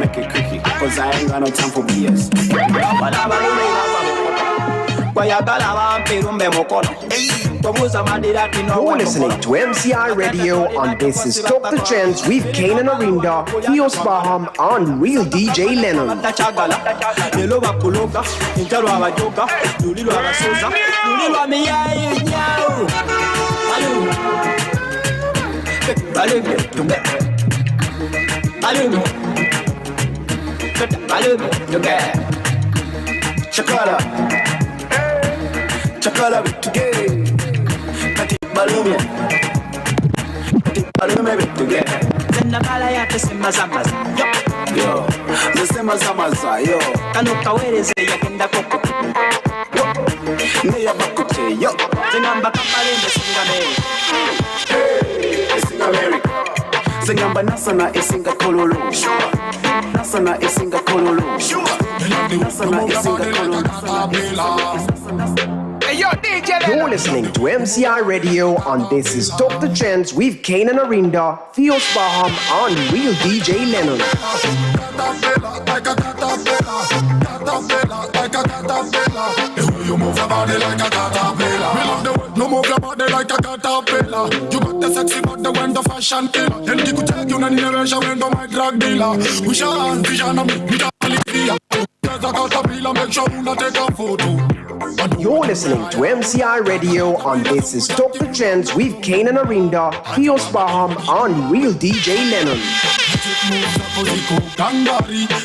make it quickie, cause I ain't got no time for BS. You're listening to MCI Radio on This Is Top the Trendz with Canaan Arinda, Theos, Barham, and real DJ Lenon. Chakala together. Kati balume. Kati balume together. Tena bala ya tesema zamaza. Yo, tesema zamaza yo. Kanuka wereze ya kenda koko. Yo, neya bakute yo. Zengamba kapale ndesingameri. Singameri. Zengamba nasana esinga kololo. Nasana esinga kololo. Nasana esinga kololo. You're listening to MCI Radio on This Is Top the Trendz with Canaan Arinda, Theos, Barham, and real DJ Lenon. You move your body like a caterpillar. Me love the way you move your body like a caterpillar. You got the sexy body when the fashion killer. Then you could take you in the ratio when the my drug dealer. We shall vision of me can't live here. There's a caterpillar, make sure you not take a photo. You're listening to MCI Radio on This Is Top the Trendz with Canaan Arinda, Theos, Barham, and real DJ Lenon.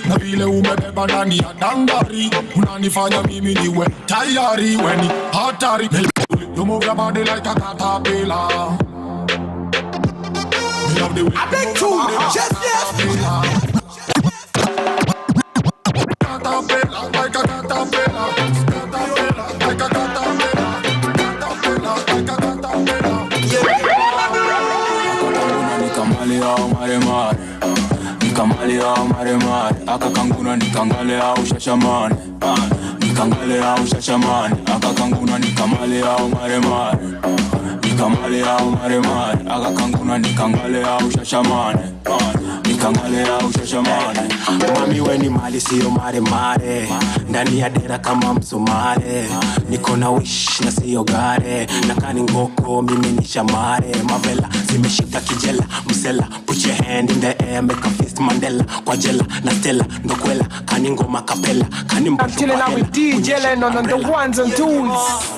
Na vile umebeba ndani ya dangari, unanifanya mimi niwe tayari weni hatari. You move your body like a caterpillar. Me love the way I beg to just caterpillar like a caterpillar. Like a caterpillar. Like a caterpillar. Nikamale au maremare, akakanguna nikangale au shashamane. Nikangale au shashamane, akakanguna nikamale au maremare. Nikamale au maremare, akakanguna nikangale au shashamane. Nikangale au shashamane. Mami weni mali siyo maremare, ndani ya dera kama msumare. Niko na wish na siyo gare, nakani ngoko mimi ni shamare. Mavela zimeshika kijela, msela put your hand in the air, make a fist Mandela. Kwa jela na stella, ndokwela, kani ngoma kapela, kani mbosho. I'm chilling out with DJ Lenon on the ones and twos.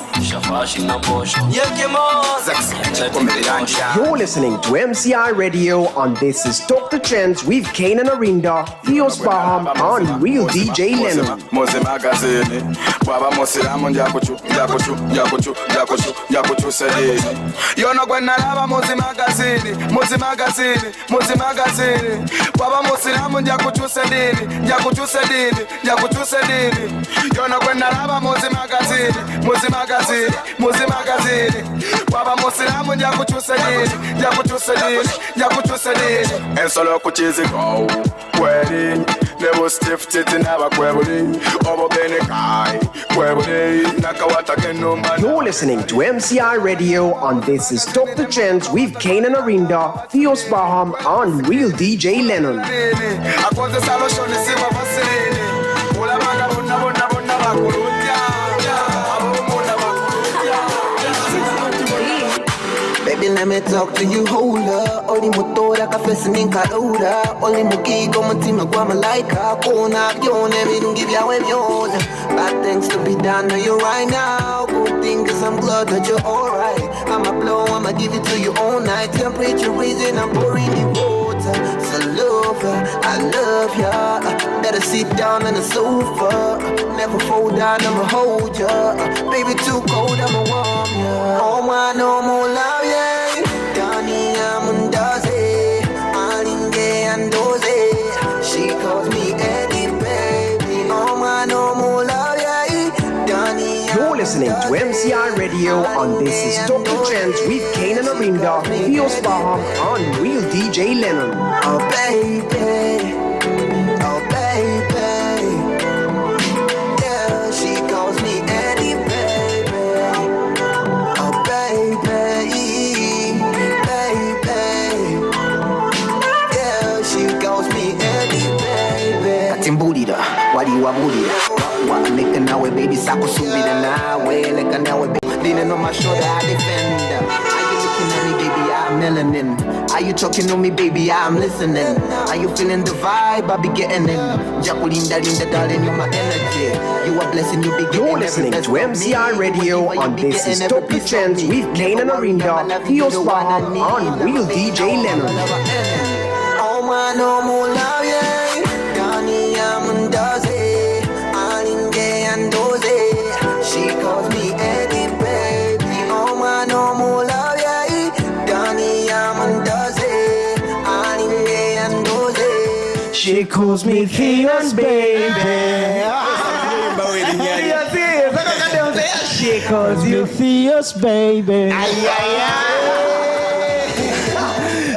You're listening to MCI Radio on This Is Top the Trendz with Canaan Arinda, Theos, Barham, and real DJ Lenon. Mose magazine, baba mosiramu njakuchu sedi. Yono gwena lava mose magazine, baba mosiramu njakuchu sedi. Yono gwena lava mose magazine, baba mosiramu njakuchu sedi. En solo kuchizi go, wedding. Never stiff titty, never quebbling. Over bene kai, quebbling. Nakawata can no man. You're listening to MCI Radio on This Is Top the Trendz with Canaan Arinda, Theos, Barham, and real DJ Lenon. Baby, let me talk to you, hold up. Oli motora ka fesi in Karoda. Oli muki go mutima gwa malaika. Kona bione mi don't give ya we bione. Bad things to be done to you right now. Good thing is I'm glad that you're alright. I'ma blow, I'ma give it to you all night. Temperature raising, I'm pouring the water. So love ya, I love ya. Better sit down on the sofa. Never fall down, I'ma hold ya. Baby, too cold, I'ma warm ya. Oh my, no more love ya. She calls me Eddie, baby. Oh my, no more love, yeah. You're listening to MCI Radio on This Is Top the Trendz with Canaan Arinda, Theos, Barham, and real DJ Lenon. Oh baby, oh baby. Yeah, she calls me Eddie, baby. Oh baby. She calls me Eddie, baby. timbulira wali wabulira waleka nawe baby sakusubira nawe leka nawe baby leaning on my shoulder I defend. Are you looking at me baby I'm melanin? Are you talking to me baby I'm listening? Are you feeling the vibe I be getting in? Jaculinda linda darling you're my energy. You are blessing you be getting. You're listening to MCI Radio on This Is Dr. Trendz with Canaan and Arinda, Theos, Barham on Real DJ Lenon. Oh my no more love yeah. Dani amundaze, alinge andoze. She calls me Eddie baby. Oh my no more love yeah. Dani amundaze, alinge andoze. She calls me Theos, baby. She calls you Theos, baby.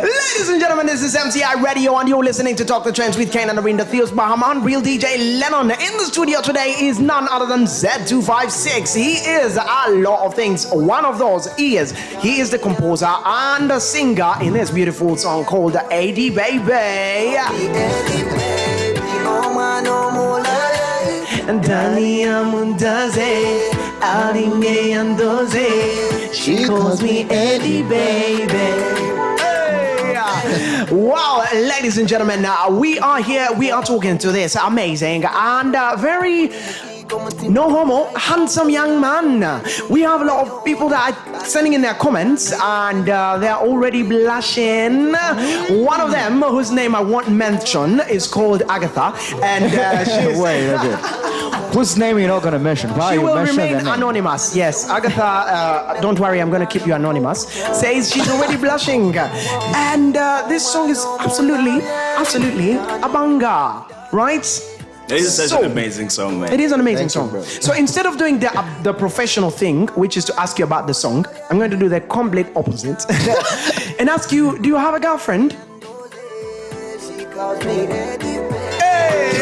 Ladies and gentlemen, this is MCI Radio, and you're listening to Dr. Trendz with Canaan and Arinda, Theos, Barham, and Real DJ Lenon. In the studio today is none other than Z256. He is a lot of things. One of those is he is the composer and the singer in this beautiful song called AD Baby. Dani amundaze, alinge andoze. She calls me Eddie baby. Wow, ladies and gentlemen, we are here. We are talking to this amazing and very no homo, handsome young man. We have a lot of people that are sending in their comments and they're already blushing. One of them, whose name I won't mention, is called Agatha, and she's wait a bit. Whose name you're not going to mention? Why she you will mention remain the name? anonymous. Yes, Agatha, don't worry, I'm going to keep you anonymous. Says she's already blushing, and this song is absolutely a banger, right? It is such an amazing song, man. It is an amazing song. So instead of doing the professional thing, which is to ask you about the song, I'm going to do the complete opposite and ask you, do you have a girlfriend? Hey!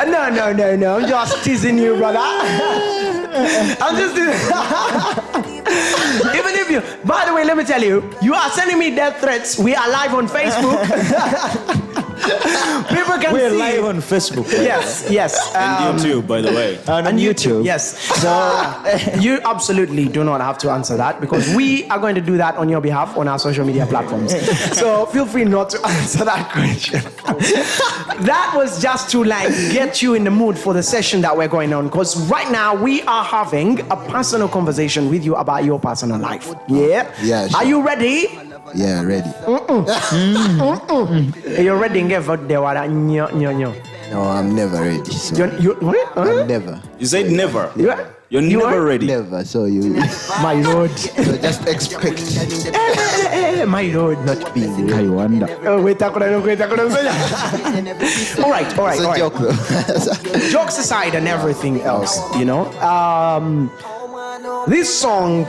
No. I'm just teasing you, brother. I'm just even if you, by the way, let me tell you, you are sending me death threats. We are live on Facebook. People can We're see. live on Facebook. Yes. And YouTube, by the way. And on YouTube. Yes. So you absolutely do not have to answer that because we are going to do that on your behalf on our social media platforms. So feel free not to answer that question. That was just to get you in the mood for the session that we're going on, because right now we are having a personal conversation with you about your personal life. Yeah? Yeah, sure. Are you ready? Yeah, ready. You're ready? No, I'm never ready. So What? I'm never. You said never. You're You never are? ready. Never. So you. My lord. So just expect My lord. not being ready. I wonder. All right. It's a joke though. Jokes aside and everything else, this song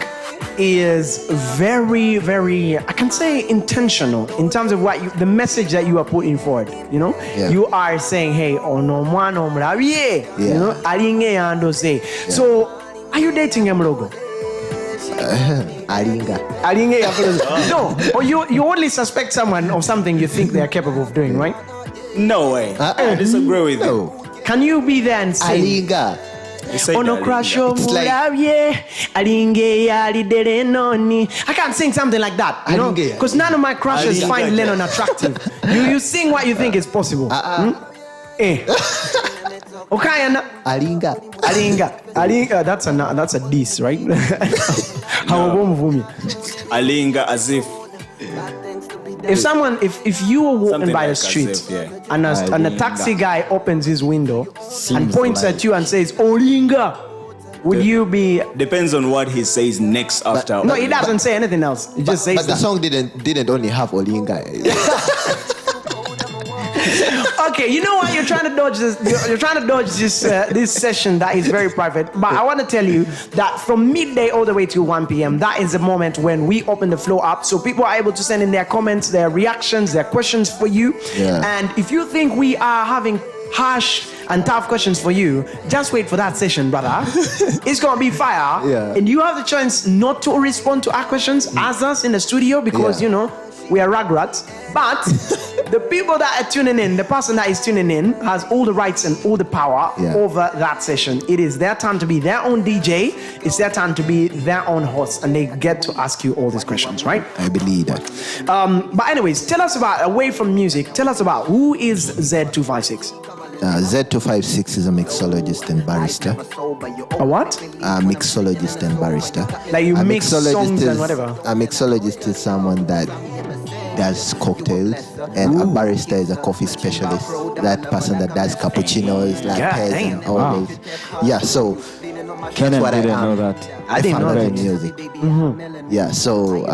is very, very, I can say intentional in terms of the message that you are putting forward. Yeah. You are saying, hey, So, are you dating Mlogo? Aringa. No, or you only suspect someone of something you think they are capable of doing, right? No way. I disagrry with you. Can you be there and say, Aringa. You said Ono that, crasho It's like- muravye alinge yali derenoni. I can't sing something like that, Alinge. because none of my crushes Alinge. find Lenon attractive. You sing what you think is possible. Okay, Aringa. Alinga. That's a diss, right? Alinga as if. If you were walking Something by the like street as if, yeah. and a taxi guy opens his window and points at you and says, Olinga, would you be... Depends on what he says next after. No, he doesn't say anything else. He just says But the that. song didn't only have Olinga. Okay, you know what? You're trying to dodge this. You're trying to dodge this session that is very private. But I want to tell you that from midday all the way to 1 p.m., that is the moment when we open the floor up, so people are able to send in their comments, their reactions, their questions for you. Yeah. And if you think we are having harsh and tough questions for you, just wait for that session, brother. It's gonna be fire. Yeah. And you have the chance not to respond to our questions as us in the studio because we are rugrats, but the people that are tuning in, the person that is tuning in has all the rights and all the power over that session. It is their time to be their own DJ. It's their time to be their own host, and they get to ask you all these questions, right? I believe that. But anyways, tell us about, away from music, tell us about who is Z256? Z256 is a mixologist and barista. A what? A mixologist and barista. Like you mix songs and whatever. A mixologist is someone that does cocktails, and a barista is a coffee specialist. That person that does cappuccinos, lattes, and all this. Yeah, so Canaan that's what didn't I am. know that. I didn't know that. Music. Yeah, so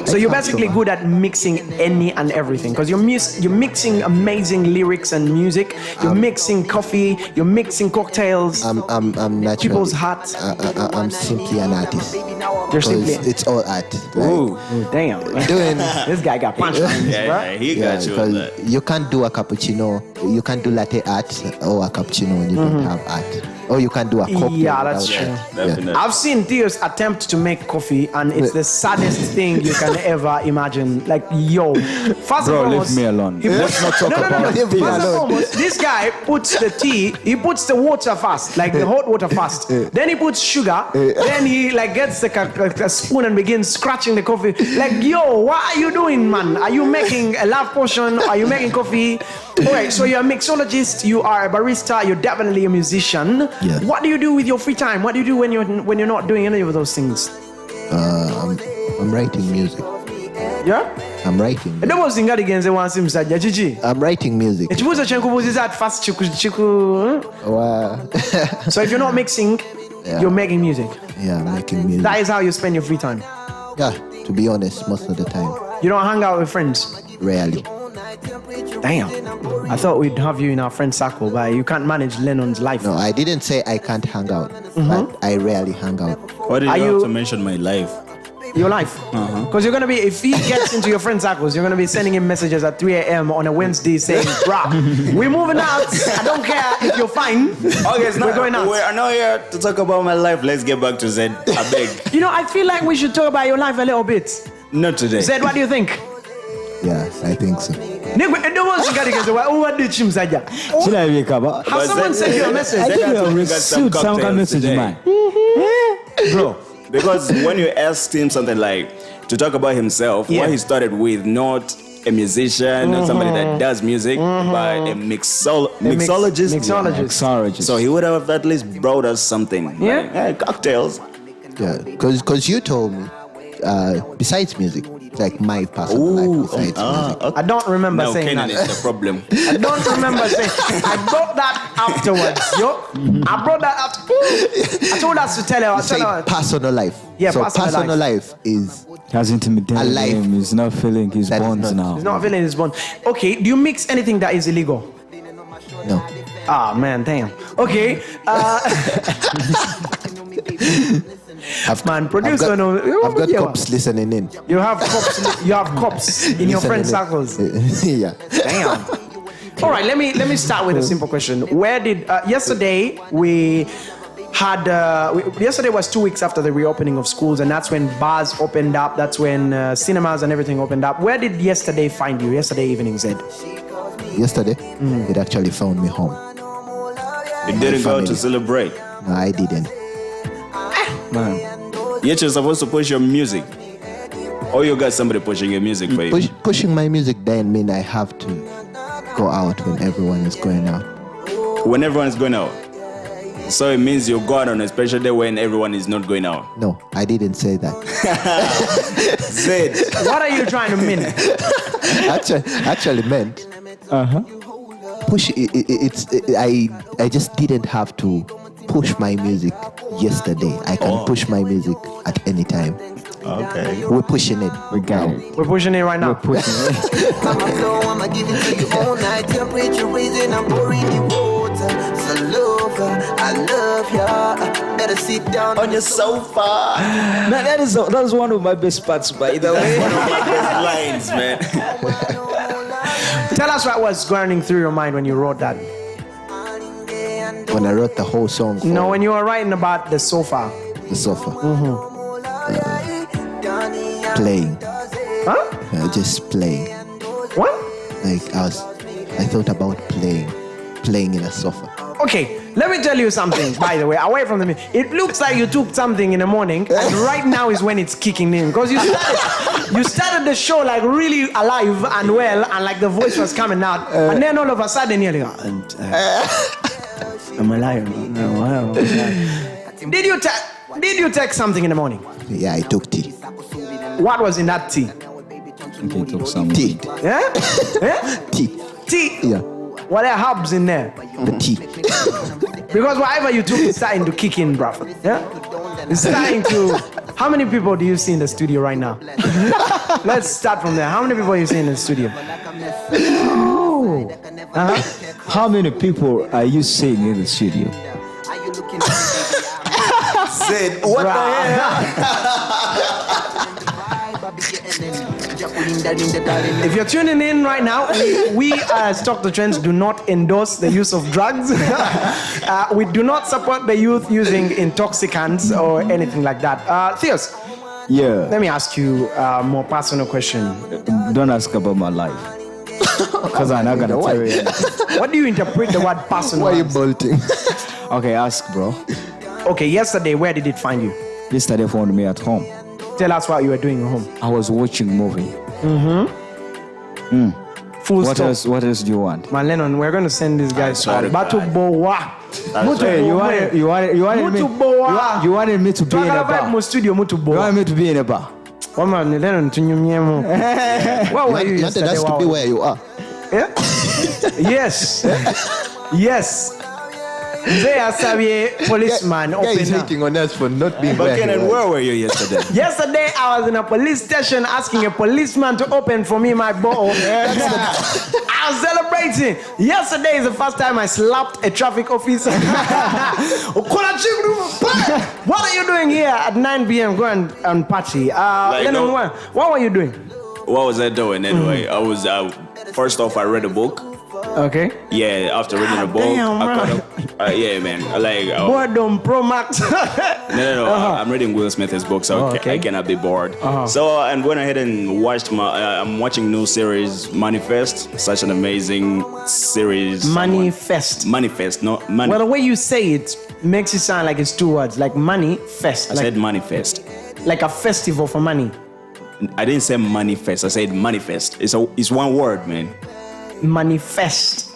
So you're basically good at mixing any and everything, because you're mixing amazing lyrics and music. You're mixing coffee. You're mixing cocktails. I'm naturally people's hearts. I'm simply an artist. You're simply. It's all art. Ooh, damn. Doing This guy got punchlines, yeah, he got you on that. you can't do a cappuccino. You can't do latte art or a cappuccino when you don't have art. Or you can't do a cocktail. Yeah, that's without true. art. Definitely. I've seen Theos attempt to make coffee, and it's the saddest thing you can ever imagine. Like, yo, first Bro, of all, leave me alone. Let's not talk about Leave me First and alone. foremost, this guy puts the tea, he puts the water first, like the hot water first. Then he puts sugar. Then he like gets a spoon and begins scratching the coffee. Like, yo, what are you doing, man? Are you making a love potion? Are you making coffee? Alright, so you're a mixologist, you are a barista, you're definitely a musician. Yeah. What do you do with your free time? What do you do when you're not doing any of those things? I'm writing music. Yeah? I'm writing. Ndobo zingaligenze wansi msajja kiki? I'm writing music. Ekibuuzo kye nkubuuziza at first chiku. Wow. So if you're not mixing, you're making music. Yeah, I'm making music. That is how you spend your free time. Yeah, to be honest, most of the time. You don't hang out with friends. Rarely. Damn. I thought we'd have you in our friend circle, but you can't manage Lenon's life. No, I didn't say I can't hang out, but I rarely hang out. Why did Are you have you- to mention my life? Your life. Because you're going to be, if he gets into your friend circles, you're going to be sending him messages at 3 a.m. on a Wednesday saying, bruh, we're moving out. I don't care if you're fine. Okay, it's We're going out. We're not here to talk about my life. Let's get back to Zed. I beg. You know, I feel like we should talk about your life a little bit. Not today. Zed, what do you think? Yeah, I think so. Have someone send you a message? I think Zed we has have only got some received some kind of cocktails message, today. man. Bro, because when you asked him something like to talk about himself, what he started with, not a musician or somebody that does music, but a mixologist. Mixologist. So he would have at least brought us something. Yeah. Like, hey, cocktails. Yeah, because you told me, besides music, like my personal life besides music. I don't remember Now saying Canaan that. is the problem. I don't remember saying. I brought that afterwards. Yo, I brought that after. I told us to tell her. I Say told her. personal life. Yeah, so personal life is Has intimidated A life him. He's not feeling his that is bonds not- now. He's not feeling his bond. Okay, do you mix anything that is illegal? no. Ah, man, damn. Okay. Man, producer, I've got cops listening in. You have cops. You have cops in your friend circles. Yeah. Damn. All right, let me start with a simple question. Where did yesterday we had? Yesterday was 2 weeks after the reopening of schools, and that's when bars opened up. That's when cinemas and everything opened up. Where did yesterday find you? Yesterday evening, Zed. Yesterday, it actually found me home. You didn't go family. to celebrate. No, I didn't. Man. Yet you're supposed to push your music. Or you got somebody pushing your music for you. Pushing my music doesn't mean I have to go out when everyone is going out. When everyone is going out. So it means you go out on a special day when everyone is not going out. No, I didn't say that. Zed. What are you trying to mean? actually meant push. I just didn't have to push my music yesterday. I can push my music at any time. Okay. We're pushing it. We got it. We're pushing it right now. I'ma flow, I'ma give it to you all night. Temperature raising, I'm pouring you water. So lover, I love ya. Better sit down On your sofa. Man, that is one of my best parts, by the way. One of my best lines, man. Tell us what was going through your mind when you wrote that. When I wrote the whole song for No, when you were writing about the sofa. the sofa. Playing. Huh? Just playing. What? Like I thought about playing in a sofa. Okay, let me tell you something, by the way, away from the music. It looks like you took something in the morning, and right now is when it's kicking in. Because you started the show like really alive and well, and like the voice was coming out. And then all of a sudden you're like, I'm alive. Wow. Did you take something in the morning? Yeah, I took tea. What was in that tea? Okay, took some Tea. Yeah? Yeah? Tea. Tea? Yeah. What are herbs in there? The tea. Because whatever you took is starting to kick in, bruv. Yeah? It's starting to... How many people do you see in the studio right now? Let's start from there. How many people do you see in the studio? Oh. How many people are you seeing in the studio? Said, what the hell? If you're tuning in right now, we as Talk the Trends do not endorse the use of drugs. We do not support the youth using intoxicants or anything like that. Theos, Yeah. let me ask you a more personal question. Don't ask about my life. Because I'm not going to tell you. What do you interpret the word personal Why are you as? bolting? Okay, ask, bro. Okay, yesterday, where did it find you? Yesterday found me at home. Tell us what you were doing at home. I was watching movie. Full What stop. else? What else do you want? Man, Lenon, we're going to send these guys swear to to Batu God. Bowa. Hey, you wanted me. You wanted me to be in a bar. Mu studio Mutu You Bowa. wanted me to be in a bar. Woman, Lenon, tunyumiemu. Where were you You wanted yesterday? us to be where you are. Yeah? Yes. Yes. They are Sabi policeman Guy open is up. hating on us for not being But where Canaan, you are. where were you yesterday? Yesterday, I was in a police station asking a policeman to open for me my bottle. I was celebrating. Yesterday is the first time I slapped a traffic officer. What are you doing here at 9 p.m. Go and party? Lenon, what were you doing? What was I doing anyway? I was, first off, I read a book. Okay. Yeah, after reading a book, damn, I man. caught up. Yeah, man. Boredom Pro Max. No. I'm reading Will Smith's book, so I cannot be bored. So I went ahead and watched I'm watching new series, Manifest. Such an amazing series. Manifest. Manifest, not money. Well, the way you say it makes it sound like it's two words, like money fest. I said manifest. Like a festival for money. I didn't say manifest. I said manifest. It's one word, man. Manifest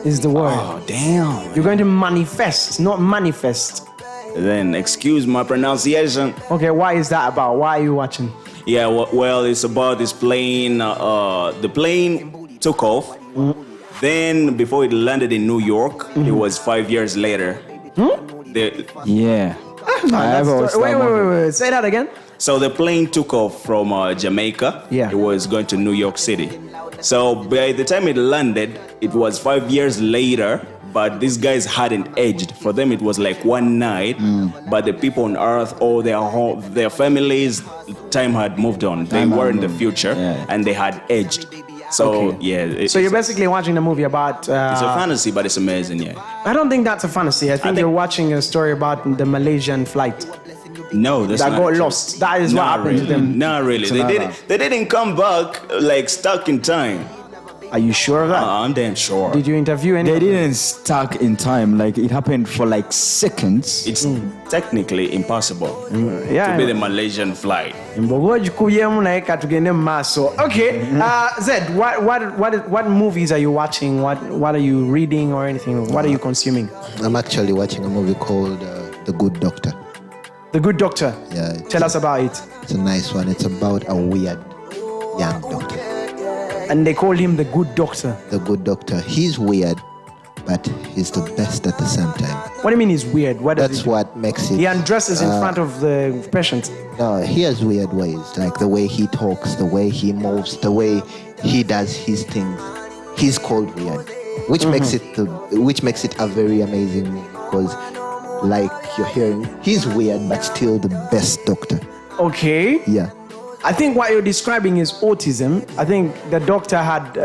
is the word. Oh, damn. You're going to manifest, not manifest. Then excuse my pronunciation. Okay, why is that about? Why are you watching? Yeah, well, it's about this plane. The plane took off. Then, before it landed in New York, it was 5 years later. Yeah. Wait. Say that again. So the plane took off from Jamaica. Yeah. It was going to New York City. So by the time it landed, it was 5 years later. But these guys hadn't aged. For them, it was like one night. But the people on Earth, all their families, time had moved on. They were in the future, and they had aged. So So you're basically watching a movie about. It's a fantasy, but it's amazing. Yeah. I don't think that's a fantasy. I think you're watching a story about the Malaysian flight. No, that's that not got true. lost. That is what happened to them. Not really. They didn't come back like stuck in time. Are you sure of that? I'm damn sure. Did you interview anyone? They didn't stuck in time. Like it happened for like seconds. It's technically impossible to be the Malaysian flight. Okay, Zed, what movies are you watching? What are you reading or anything? What are you consuming? I'm actually watching a movie called The Good Doctor. The Good Doctor. Yeah. Tell us about it. It's a nice one. It's about a weird young doctor. And they call him the Good Doctor. The Good Doctor. He's weird, but he's the best at the same time. What do you mean he's weird? That's what makes it. He undresses in front of the patient. No, he has weird ways, like the way he talks, the way he moves, the way he does his things. He's called weird, which makes it a very amazing movie because, like you're hearing, he's weird but still the best doctor. Okay. Yeah. I think what you're describing is autism. I think the doctor had...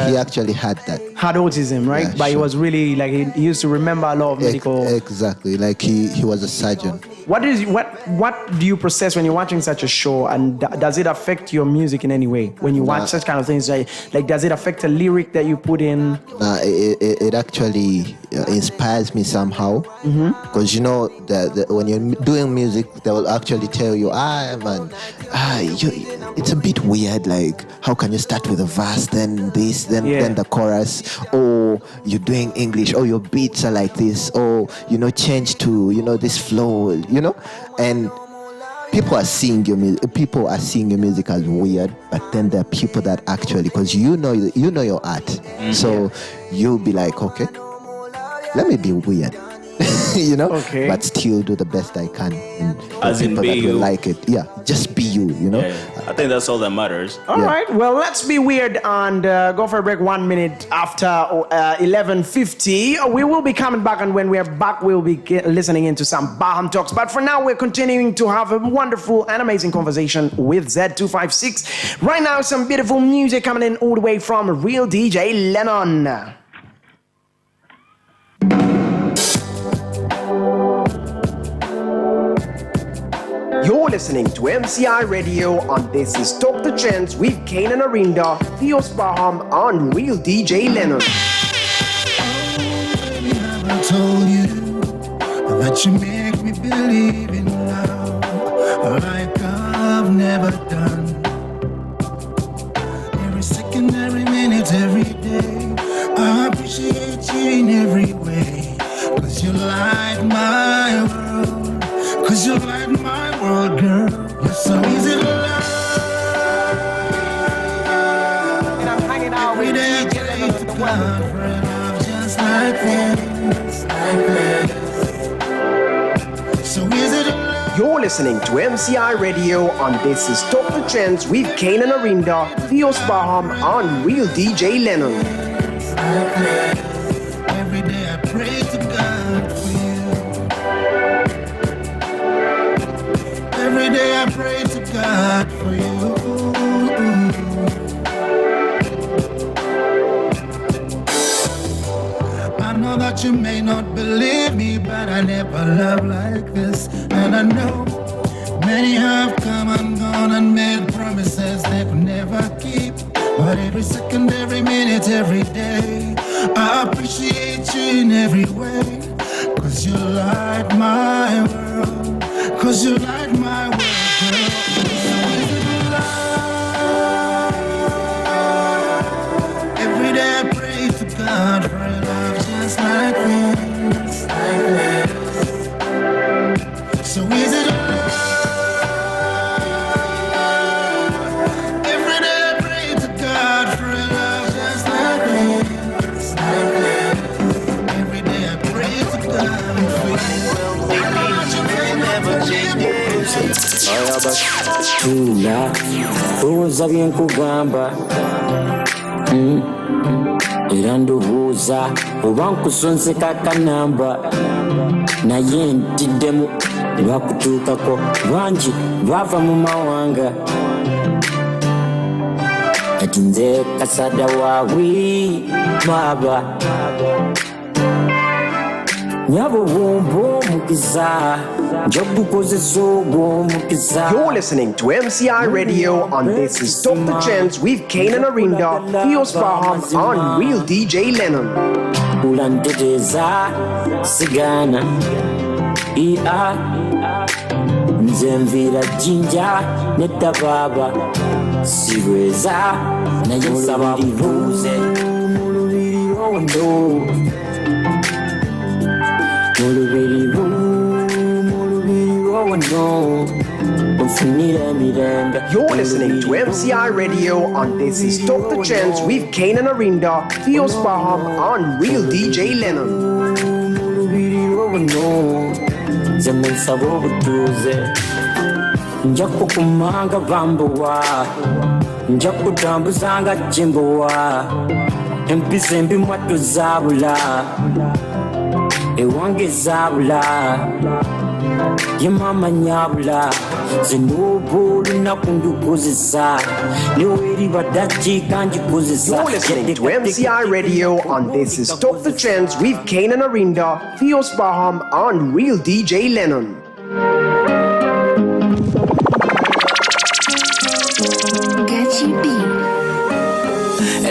he actually had that. Had autism, right? Yeah, but he was really, like, he used to remember a lot of medical... Exactly. Like he was a surgeon. What do you process when you're watching such a show, and does it affect your music in any way when you watch such kind of things? Like does it affect a lyric that you put in? It actually inspires me somehow, because you know when you're doing music, they will actually tell you, it's a bit weird. Like, how can you start with a verse, then this, then the chorus? Or you're doing English, or your beats are like this, or change to this flow, and people are seeing your music as weird, but then there are people that actually, because you know your art, so you'll be like, okay, let me be weird, but still do the best I can, and as in people be that you. will like it. Yeah, just be you. I think that's all that matters. All right, well, let's be weird and go for a break 1 minute after 11:50. We will be coming back, and when we're back, we'll be listening into some Barham talks. But for now, we're continuing to have a wonderful and amazing conversation with Z256. Right now, some beautiful music coming in all the way from real DJ Lenon. You're listening to MCI Radio, and this is Talk the Trendz with Canaan, Arinda, Theos, Barham, and real DJ Lenon. I told you that you make me believe in love like I've never done. Every second, every minute, every day, I appreciate you in every way. 'Cause you light my world, 'cause you light my world, girl. You're so easy to love. And I'm hanging out with DJ Lenon in the world. Just like this. So easy to love. You're listening to MCI Radio, and this is Talk the Trendz with Canaan, Arinda, Theos, Barham, and real DJ Lenon. Every day I pray to God for you. Every day I pray to God for you. I know that you may not believe me, but I never loved like this. And I know many have come and gone and made promises they could never keep. But every second, every minute, every day, I appreciate you in every way. 'Cause you light my world, 'cause you light my world, girl. Every day I pray to God for a love just like this, So easy to love. Every day I pray to God for a love just like this, Every day I pray to God for you. I know that you may never change. Tula, uza byenkugamba era ndubuuza oba nkusonseka kanamba naye ntiddemu ne bakutuukako bangi baava mu mawanga kati nze kasada waawi baba nyabo bwombo mukiza njokukozesa ogwo mukiza. You're listening to MCI Radio, and this is Talk the Trendz with Canaan, Arinda, Theos, Barham, and real DJ Lenon. Ulanteteza sigana ia nze nvira jinja netababa siweza naye nsaba bubuuze mu lubiri lwondo You're listening to MCI Radio, and this is Talk the Trendz with Canaan, Arinda, Theos, Barham, and real DJ Lenon. Njakukumanga bambuwa njakutambuzanga jimbuwa empisa embi mwattu zaabula ewange zaabula ye mama nyabula zinubu lunaku ndukozesa niweri badakiika ngikozesa. You're listening to MCI Radio, and this is Talk the Trendz with Canaan, Arinda, Theos, Barham, and real DJ Lenon.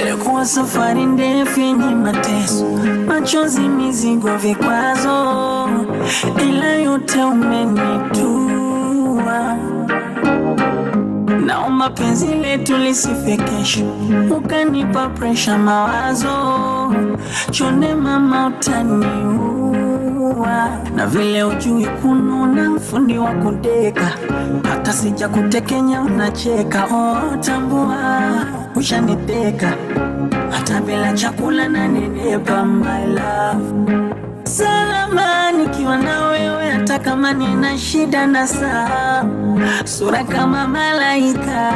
Ilikuwa safari ndefu yenye mateso, machozi, mizigo, vikwazo, ila yote umenitua. Naomba penzi letu lisife kesho, ukanipa pressure, mawazo, chonde mama utaniua. Na vile ujui kununa, fundi wa kudeka, hata sija kutekenya unacheka. Oh, tambua ushaniteka, hata bila chakula na nenepa, my love. Salama nikiwa na wewe, hata kama nina shida na saa, sura kama malaika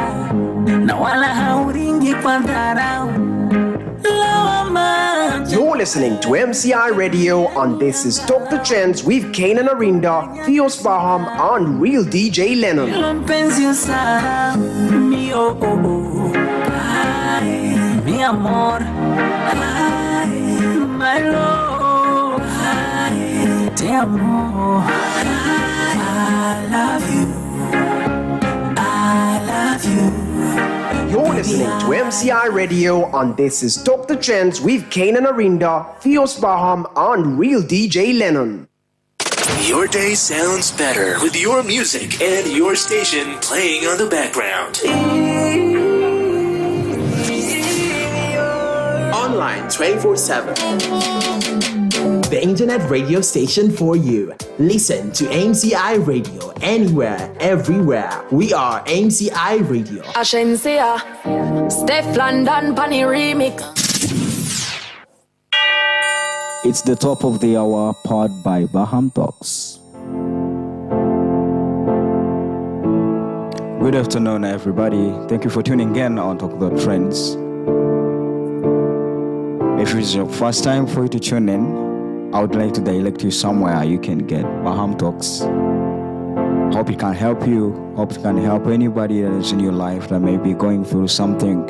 na wala hauringi kwa dharau. You're listening to MCI Radio, and this is Dr. Trendz with Canaan, Arinda, Theos, Barham, and real DJ Lenon. Mi amor, my love, te amo, I love you, I love you. You're listening to MCI Radio, and this is Dr. Trendz with Canaan, Arinda, Theos, Barham, and real DJ Lenon. Your day sounds better with your music and your station playing on the background. Online 24/7. The internet radio station for you. Listen to MCI Radio anywhere, everywhere. We are MCI Radio. Ashensia, Steph London, Bunny Remix. It's the top of the hour, powered by Barham Talks. Good afternoon, everybody. Thank you for tuning in on Talk the Trendz. If it's your first time for you to tune in, I would like to direct you somewhere you can get Barham Talks. Hope it can help you. Hope it can help anybody that is in your life that may be going through something.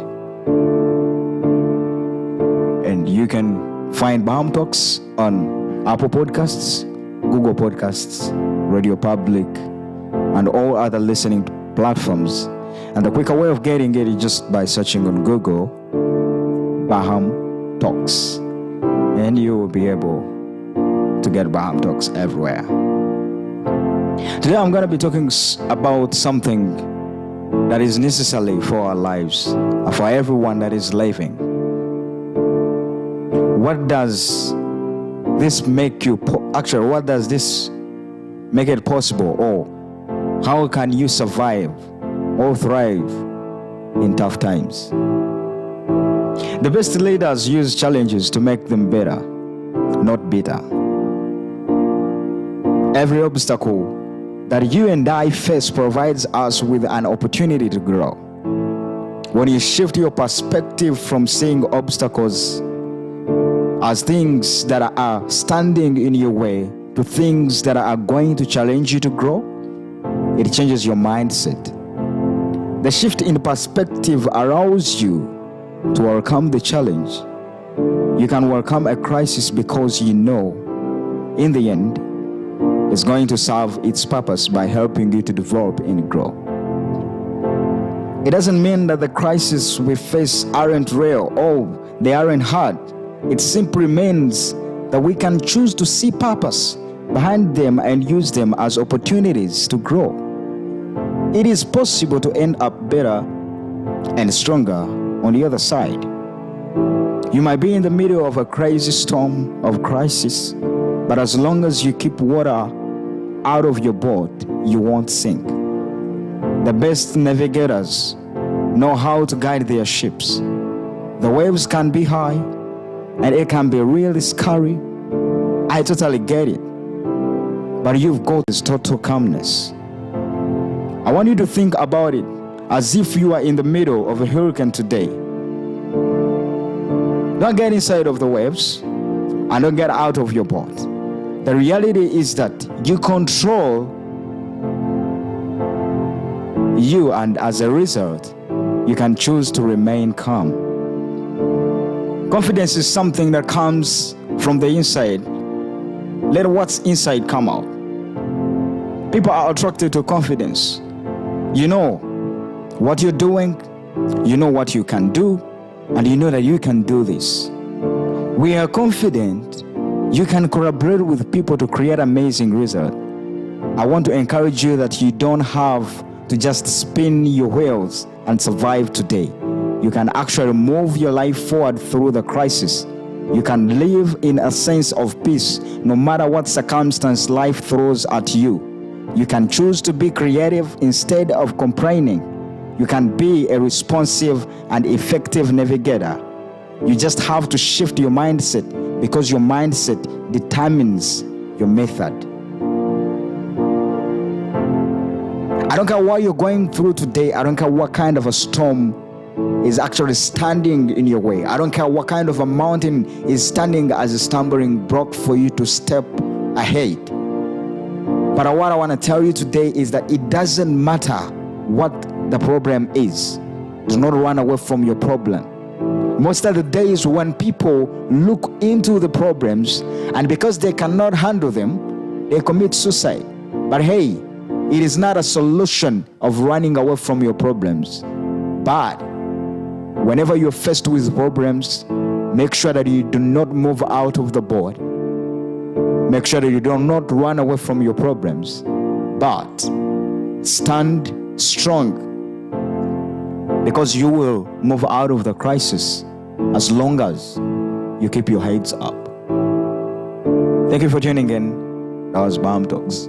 And you can find Barham Talks on Apple Podcasts, Google Podcasts, Radio Public, and all other listening platforms. And the quicker way of getting it is just by searching on Google Barham Talks, and you will be able to get Barham Talks everywhere. Today I'm going to be talking about something that is necessary for our lives, for everyone that is living. What does this make you, what does this make it possible, or how can you survive or thrive in tough times? The best leaders use challenges to make them better, not bitter. Every obstacle that you and I face provides us with an opportunity to grow. When you shift your perspective from seeing obstacles as things that are standing in your way to things that are going to challenge you to grow, it changes your mindset. The shift in perspective allows you to overcome the challenge. You can overcome a crisis because you know, in the end, it's going to serve its purpose by helping you to develop and grow. It doesn't mean that the crises we face aren't real or they aren't hard. It simply means that we can choose to see purpose behind them and use them as opportunities to grow. It is possible to end up better and stronger on the other side. You might be in the middle of a crazy storm of crisis, but as long as you keep water out of your boat, you won't sink. The best navigators know how to guide their ships. The waves can be high, and it can be really scary. I totally get it. But you've got this total calmness. I want you to think about it as if you are in the middle of a hurricane today. Don't get inside of the waves and don't get out of your boat. The reality is that you control you, and as a result, you can choose to remain calm. Confidence is something that comes from the inside. Let what's inside come out. People are attracted to confidence. You know what you're doing, You know what you can do, and you know that you can do this. We are confident you can collaborate with people to create amazing results. I want to encourage you that you don't have to just spin your wheels and survive today. You can actually move your life forward through the crisis. You can live in a sense of peace no matter what circumstance life throws at you. You can choose to be creative instead of complaining. You can be a responsive and effective navigator. You just have to shift your mindset, because your mindset determines your method. I don't care what you're going through today. I don't care what kind of a storm is actually standing in your way. I don't care what kind of a mountain is standing as a stumbling block for you to step ahead. But what I want to tell you today is that it doesn't matter what the problem is. Do not run away from your problem. Most of the days when people look into the problems and because they cannot handle them, they commit suicide. But hey, it is not a solution of running away from your problems. But whenever you're faced with problems, make sure that you do not move out of the boat. Make sure that you do not run away from your problems, but stand strong, because you will move out of the crisis as long as you keep your heads up. Thank you for tuning in. That was Barham Talks.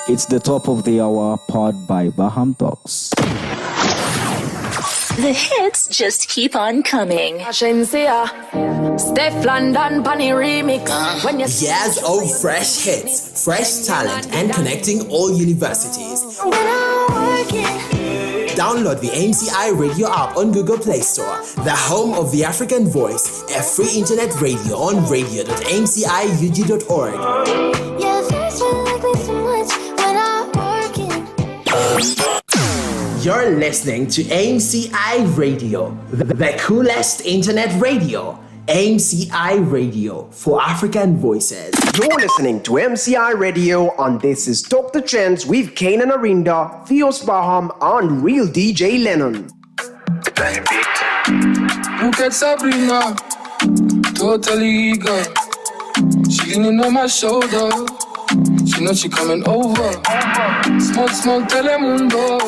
It's the top of the hour, powered by Barham Talks. The hits just keep on coming. Steph London Bunny remix. Years of fresh hits, fresh talent, and connecting all universities. Download the AMCI radio app on Google Play Store, the home of the African voice, a free internet radio on radio.amciug.org. You're listening to AMCI Radio, the coolest internet radio. AMCI Radio for African voices. You're listening to MCI Radio, and this is Dr. Trendz with Canaan, Arinda, Theos, Barham, and real DJ Lenon. Look at Sabrina, totally eager. She leaning on my shoulder. She knows she coming over. Small telemundo.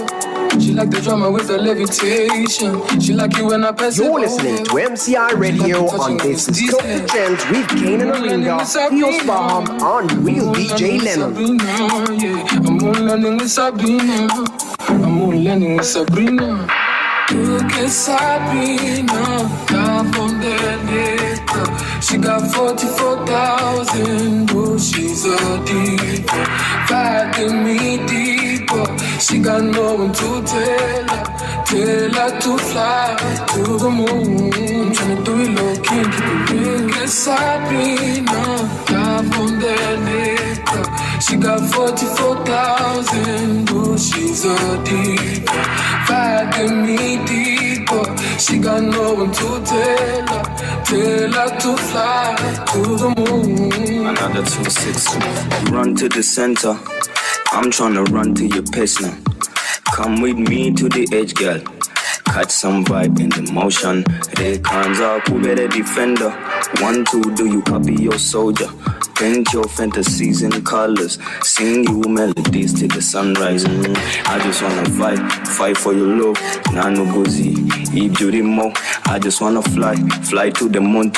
She like the drama with the levitation. She like it when I pass it. You're listening to MCI Radio, and this is Dr. Trendz with Canaan, Arinda, Theos, Barham, and real DJ Lenon. I'm on learning with Sabrina. I'm on learning with Sabrina. Look at Sabrina, down from the liquor. She got 44,000, oh, she's a diva. Fighting me deeper, she got no one to tell her to fly to the moon. I'm tryna do it low key, keep it real. Look at Sabrina, down from the liquor. She got 44,000, oh, she's a diva. Fighting me deeper, she got no one to tell her to fly to the moon. Another 2-6, run to the center. I'm tryna run to your pace now. Come with me to the edge, girl. Catch some vibe in the motion. They can't out, who better defender. 1, 2, do you copy your soldier? Paint your fantasies in colors. Sing you melodies till the sunrise. I just wanna fight for your love. Nano gozi, eat you the more. I just wanna fly to the moon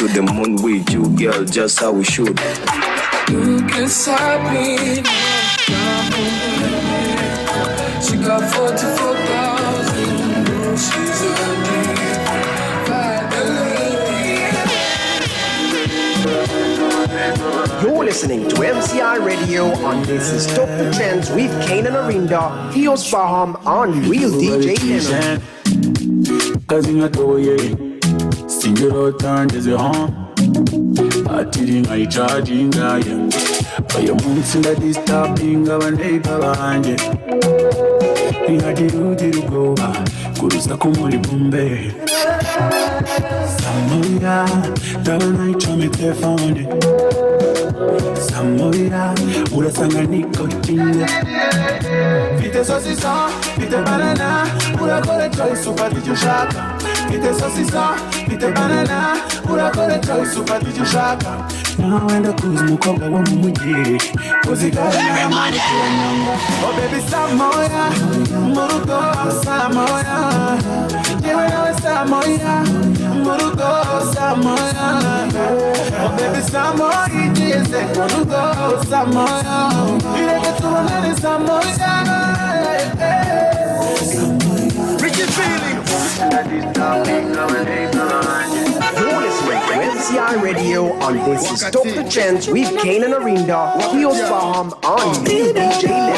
with you, girl, just how we should. Look at Sabrina, she got 44,000, oh, she's a diva. You're listening to MCI Radio, and this is Dr. Trendz with Canaan, Arinda, Theos, Barham, and real DJ Lenon. Cause in a toy, sing it out and there's a home. I didn't I charging guy. But your moves in the disturbing of a neighbor behind you. Ingadirudirugo kurusa kumuli bumbe Samoya Dana ichome telefone Samoya Urasanga nikotinga Vite sosisa Vite banana Urakole choice upati jushaka Vite sosisa Vite banana Urakole choice upati jushaka Nawenda kuzumukoga wa mumuji Kuzigana mani Oh baby Samoya Murugo Samoya Yewe nawe Samoya Murugo Samoya Oh baby Samoya Ijize Murugo Samoya Ireke tuwanani Samoya Ricky feeling You're listening to MCI Radio on This is Dr. Trendz with Canaan and Arinda, Theos, Barham, and DJ Lenon.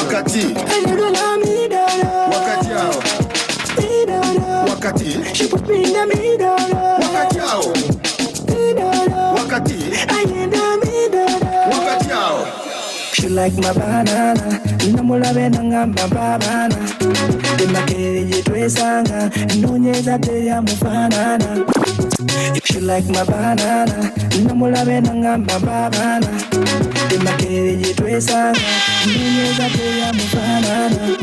Wakati She put me in the middle. Wakati yao Wakati Wakati yao She like my banana, namulabe nangamba babana. Imakereje twesanga, nonyeza teya mufanana. She like my banana, namulabe nangamba babana. Imakereje twesanga, nonyeza teya mufanana.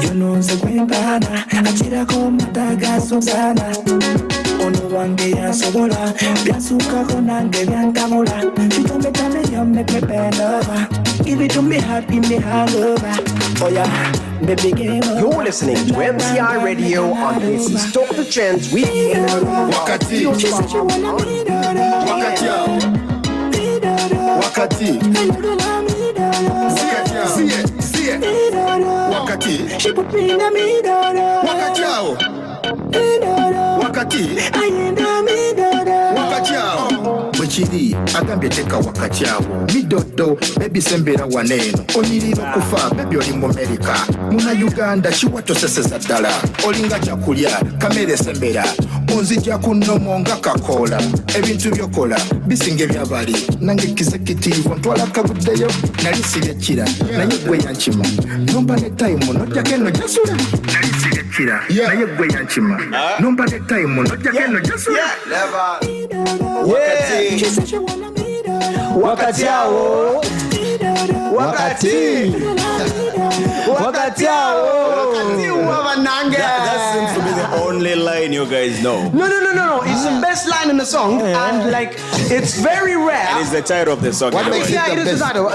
Yononze kwembana, achirako matagaso sana. Ono wange yasobola, byasukako nange byantabula. She told me you make me bend over. Give it to me hard, give me hard over. Oh yeah, baby game over. You're listening to MCI Radio on This is Dr. Trendz with Wakati Wakati yao Wakati Sie Wakati She put me in the middle. Wakati yao Wakati Wakati yao Bwechiri agambye teka wakati yao Midodo baby sembera waneno Oniriro kufa baby oli mu America Muna Uganda chiwato sese za ddala Olinga kyakulya kamere sembera Onzija kunomo nga kakola Ebintu byokola bisinge byabali Nange executive ntwala kabuddeyo Nali siryakira naye gwe yankima Nomba ne time nojja keno jasula Nali siryakira naye gwe yankima Nomba ne time nojja keno jasula Wakati yao Wakati Wakati yao That seems to be the only line you guys know. No. It's the best line in the song, and like it's very rare. And it's the title of the song. What makes it the best? The title.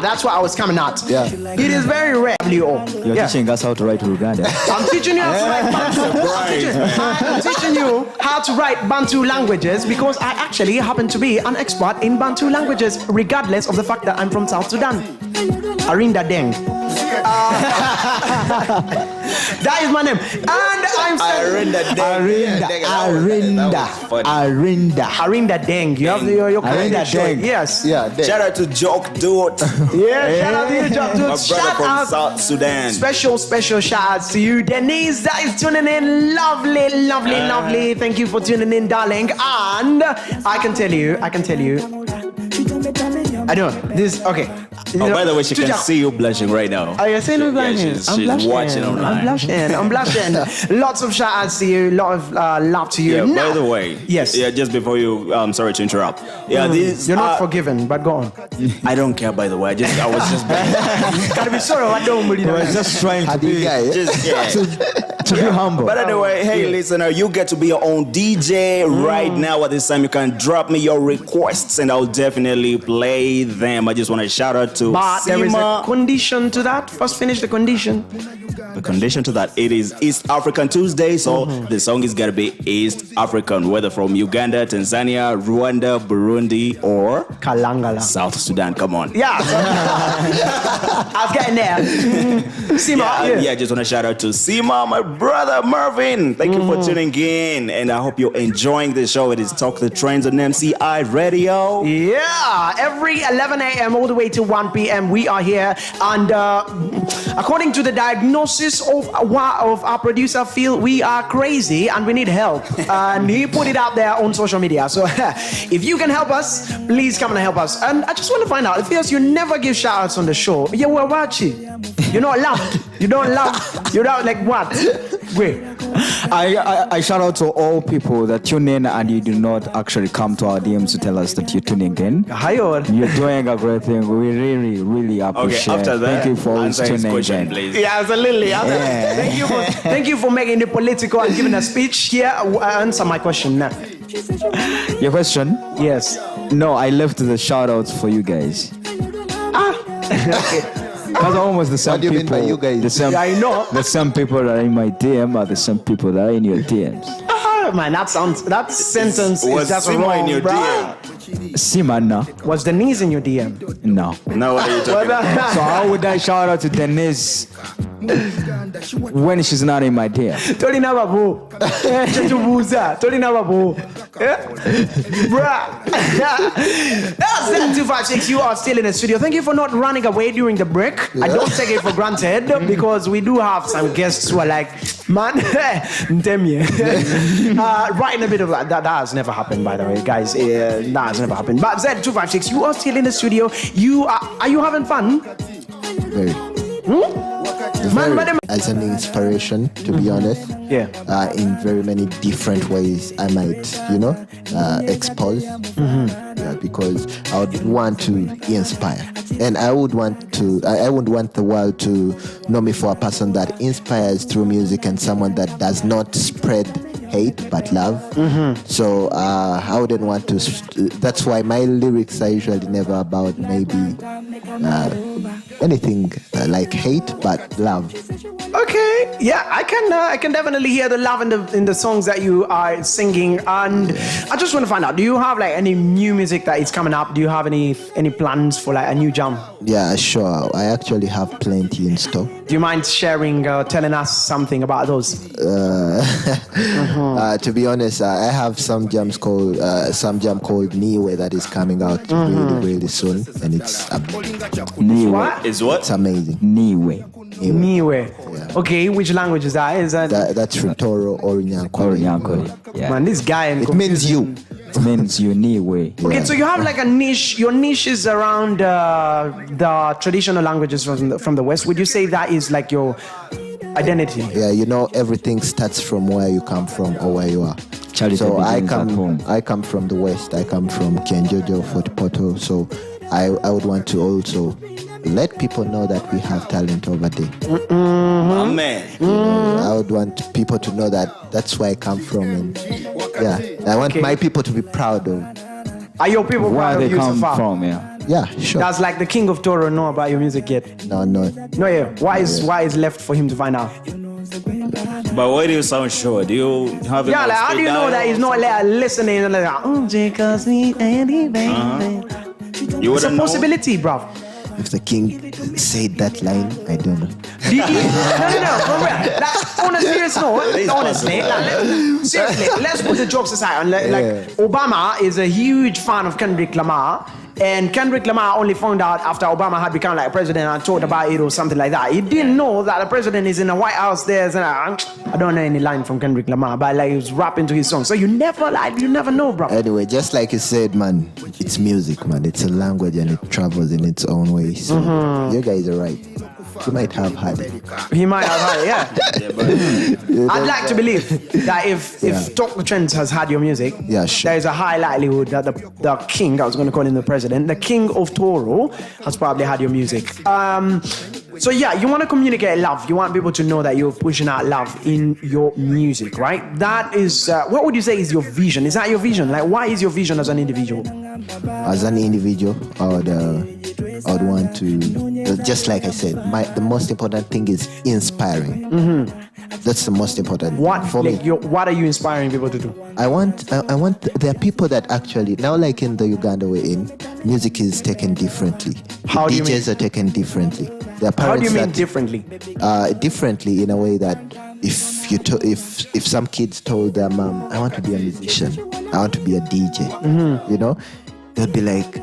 That's what I was coming at. Yeah. It is very rare. You're teaching us how to write Uganda. I'm teaching you how to write Bantu. I'm teaching you how to write Bantu languages because I actually happen to be an expert in Bantu languages, regardless of the fact that I'm from South Sudan. Arinda Deng. That is my name. And I'm Arinda Deng. You have your Arinda Deng. Yes. Yeah. Shout out to Joke Dude. Yeah, shout out to you, Joke Dude. My brother from South Sudan. Special shout outs to you. Denise that is tuning in. Lovely. Thank you for tuning in, darling. And I can tell you. I know this. Okay. Oh, by the way, she can see you blushing right now. Are you saying I'm blushing? She's watching online. I'm blushing. Lots of shout outs to you. Lot of love to you. Yeah, now, by the way. Yes. Yeah, just before you, sorry to interrupt. Yeah, you're not forgiven, but go on. I don't care, by the way. I was just gotta be sorry. I don't believe. I was just trying to be to be humble. But anyway, hey, listener, you get to be your own DJ right now. At this time, you can drop me your requests, and I'll definitely play them. I just want to shout out to But there is a condition to that. First, finish the condition. The condition to that, it is East African Tuesday, so the song is gotta be East African, whether from Uganda, Tanzania, Rwanda, Burundi, or Kalangala, South Sudan. Come on. Yeah. I was getting there. Sima. Yeah, just want to shout out to Sima, my brother Marvin. Thank you for tuning in, and I hope you're enjoying the show. It is Talk the Trends on MCI Radio. Yeah, every 11 a.m. all the way to 1 p.m. we are here, and according to the diagnosis of our producer Phil, we are crazy and we need help, and he put it out there on social media. So if you can help us, please come and help us. And I just want to find out, Theos, you never give shout outs on the show. Yeah, well, watch it. You're not allowed. You don't love. You don't like what? Wait. I shout out to all people that tune in and you do not actually come to our DMs to tell us that you're tuning in. You're doing a great thing. We really, really appreciate. Okay, after that, thank you for always tuning in. Please. Yeah, absolutely. Yeah. Thank you for making the political and giving a speech here. Answer my question now. Your question? Yes. No, I left the shout outs for you guys. Okay. Because almost the same What do you people. mean by you guys? The same, Yeah, I know. The same people that are in my DM are the same people that are in your DMs. Man, that sentence Was is just Sima wrong, in your bro. DM? Simana. Was Denise in your DM? No. Now what are you talking about? So how would I shout out to Denise when she's not in my DM? Tolina babu. Chetubuza. Tolina babu. Bruh. That's that 256. You are still in the studio. Thank you for not running away during the break. I don't take it for granted because we do have some guests who are like, man, Ndemye. Right in the middle of that has never happened, by the way, guys. That has never happened. But Z256, you are still in the studio. Are you having fun? Very. As an inspiration, to be honest. Yeah. In very many different ways, I might, expose. Yeah, because I would want to inspire, and I would want to. I would want the world to know me for a person that inspires through music and someone that does not spread hate but love. So I wouldn't want to. That's why my lyrics are usually never about maybe anything like hate but love. Okay, yeah, I can definitely hear the love in the songs that you are singing, and I just want to find out: do you have like any new music that is coming up? Do you have any plans for like a new jam? Yeah, sure. I actually have plenty in store. Do you mind sharing, telling us something about those? To be honest, I have some jam called Niwe that is coming out really, really soon, and it's Niwe. What? Is what? It's amazing. Niwe. Niwe. Yeah. Okay, which language is that? That's Ritoro or Nyankore. Yeah. Man, this guy. It means you. It means you Niwe. Okay, so you have like a niche. Your niche is around the traditional languages from the West. Would you say that is like your identity? Yeah, everything starts from where you come from or where you are. So I come from the West. I come from Kienjojo, Fort Portal. So I would want to also let people know that we have talent over there. Amen. I would want people to know that that's where I come from, and I want my people to be proud of. Are your people where proud they of you come so far? from? Yeah, sure. Does like the King of Toro know about your music yet? No. Yeah. Why is left for him to find out? But why do you sound sure? Do you have like how do you know that he's not like listening and like it's a possibility, bro. If the king said that line, I don't know. No. Like, on a serious note, honestly, seriously, let's put the jokes aside. Obama is a huge fan of Kendrick Lamar. And Kendrick Lamar only found out after Obama had become like president and talked about it or something like that. He didn't know that the president is in the White House there. And I don't know any line from Kendrick Lamar, but like he was rapping to his song. So you never know, bro. Anyway, just like you said, man, it's music, man. It's a language and it travels in its own way. So you guys are right. He might have had it. He might have had it, yeah. I'd like to believe that if Dr. Trendz has had your music, sure. there's a high likelihood that the king, I was going to call him the president, the king of Toro has probably had your music. So you want to communicate love. You want people to know that you're pushing out love in your music, right? That is, what would you say is your vision? Is that your vision? Like, what is your vision as an individual? As an individual, I would want to, just like I said, the most important thing is inspiring. That's the most important for me. What are you inspiring people to do? I want. There are people that actually now, like in the Uganda we're in, music is taken differently. How do you mean? DJs are taken differently. How do you mean differently? Differently in a way that if some kids told their mom, I want to be a musician, I want to be a DJ, they'll be like,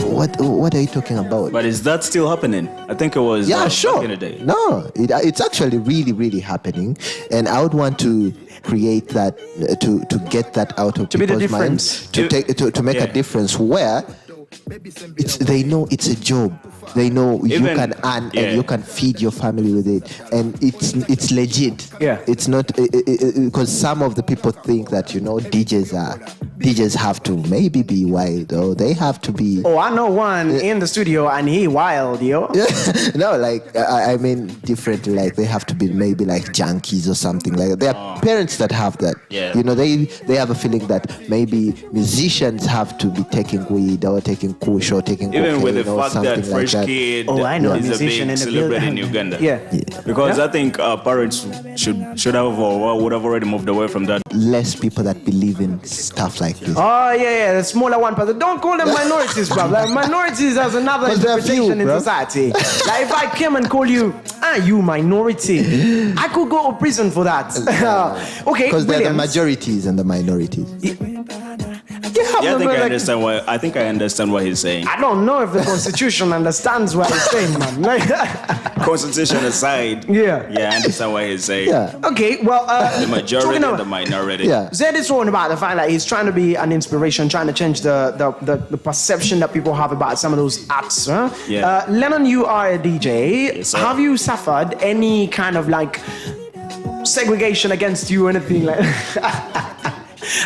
what are you talking about? But is that still happening? I think it was sure. back in the day. No, it's actually really, really happening, and I would want to create that to get that out of people's minds, to make a difference where they know it's a job. They know you Even- can earn yeah. and you can feed your family with it, and it's legit. Yeah. It's not because some of the people think that DJs have to maybe be wild, or they have to be. Oh, I know one in the studio and he wild, yo. No, like I mean different. Like they have to be maybe like junkies or something like that. There are parents that have that. Yeah. They have a feeling that maybe musicians have to be taking weed or taking kush or taking Even with the cocaine or fact something that like Fresh that. Kid Oh, I know a is a musician big in the celebrity in building. Uganda. Yeah. Because Yeah. I think parents should have or would have already moved away from that. Less people that believe in stuff like this. Oh, yeah, the smaller 1%. Don't call them minorities, bro. Like, minorities has another 'Cause they're few, interpretation in bro. society. Like, if I came and call you, you minority, I could go to prison for that. Okay, Because they're the brilliant. majorities and the minorities. Yeah, I think I understand what he's saying. I don't know if the Constitution understands what he's saying, man. Like, Constitution aside, yeah, I understand what he's saying. Okay, well, The majority talking and the minority. Zed is talking about the fact that he's trying to be an inspiration, trying to change the perception that people have about some of those acts. Huh? Yeah. Lennon, you are a DJ. Yes, sir. Have you suffered any kind of like segregation against you or anything like?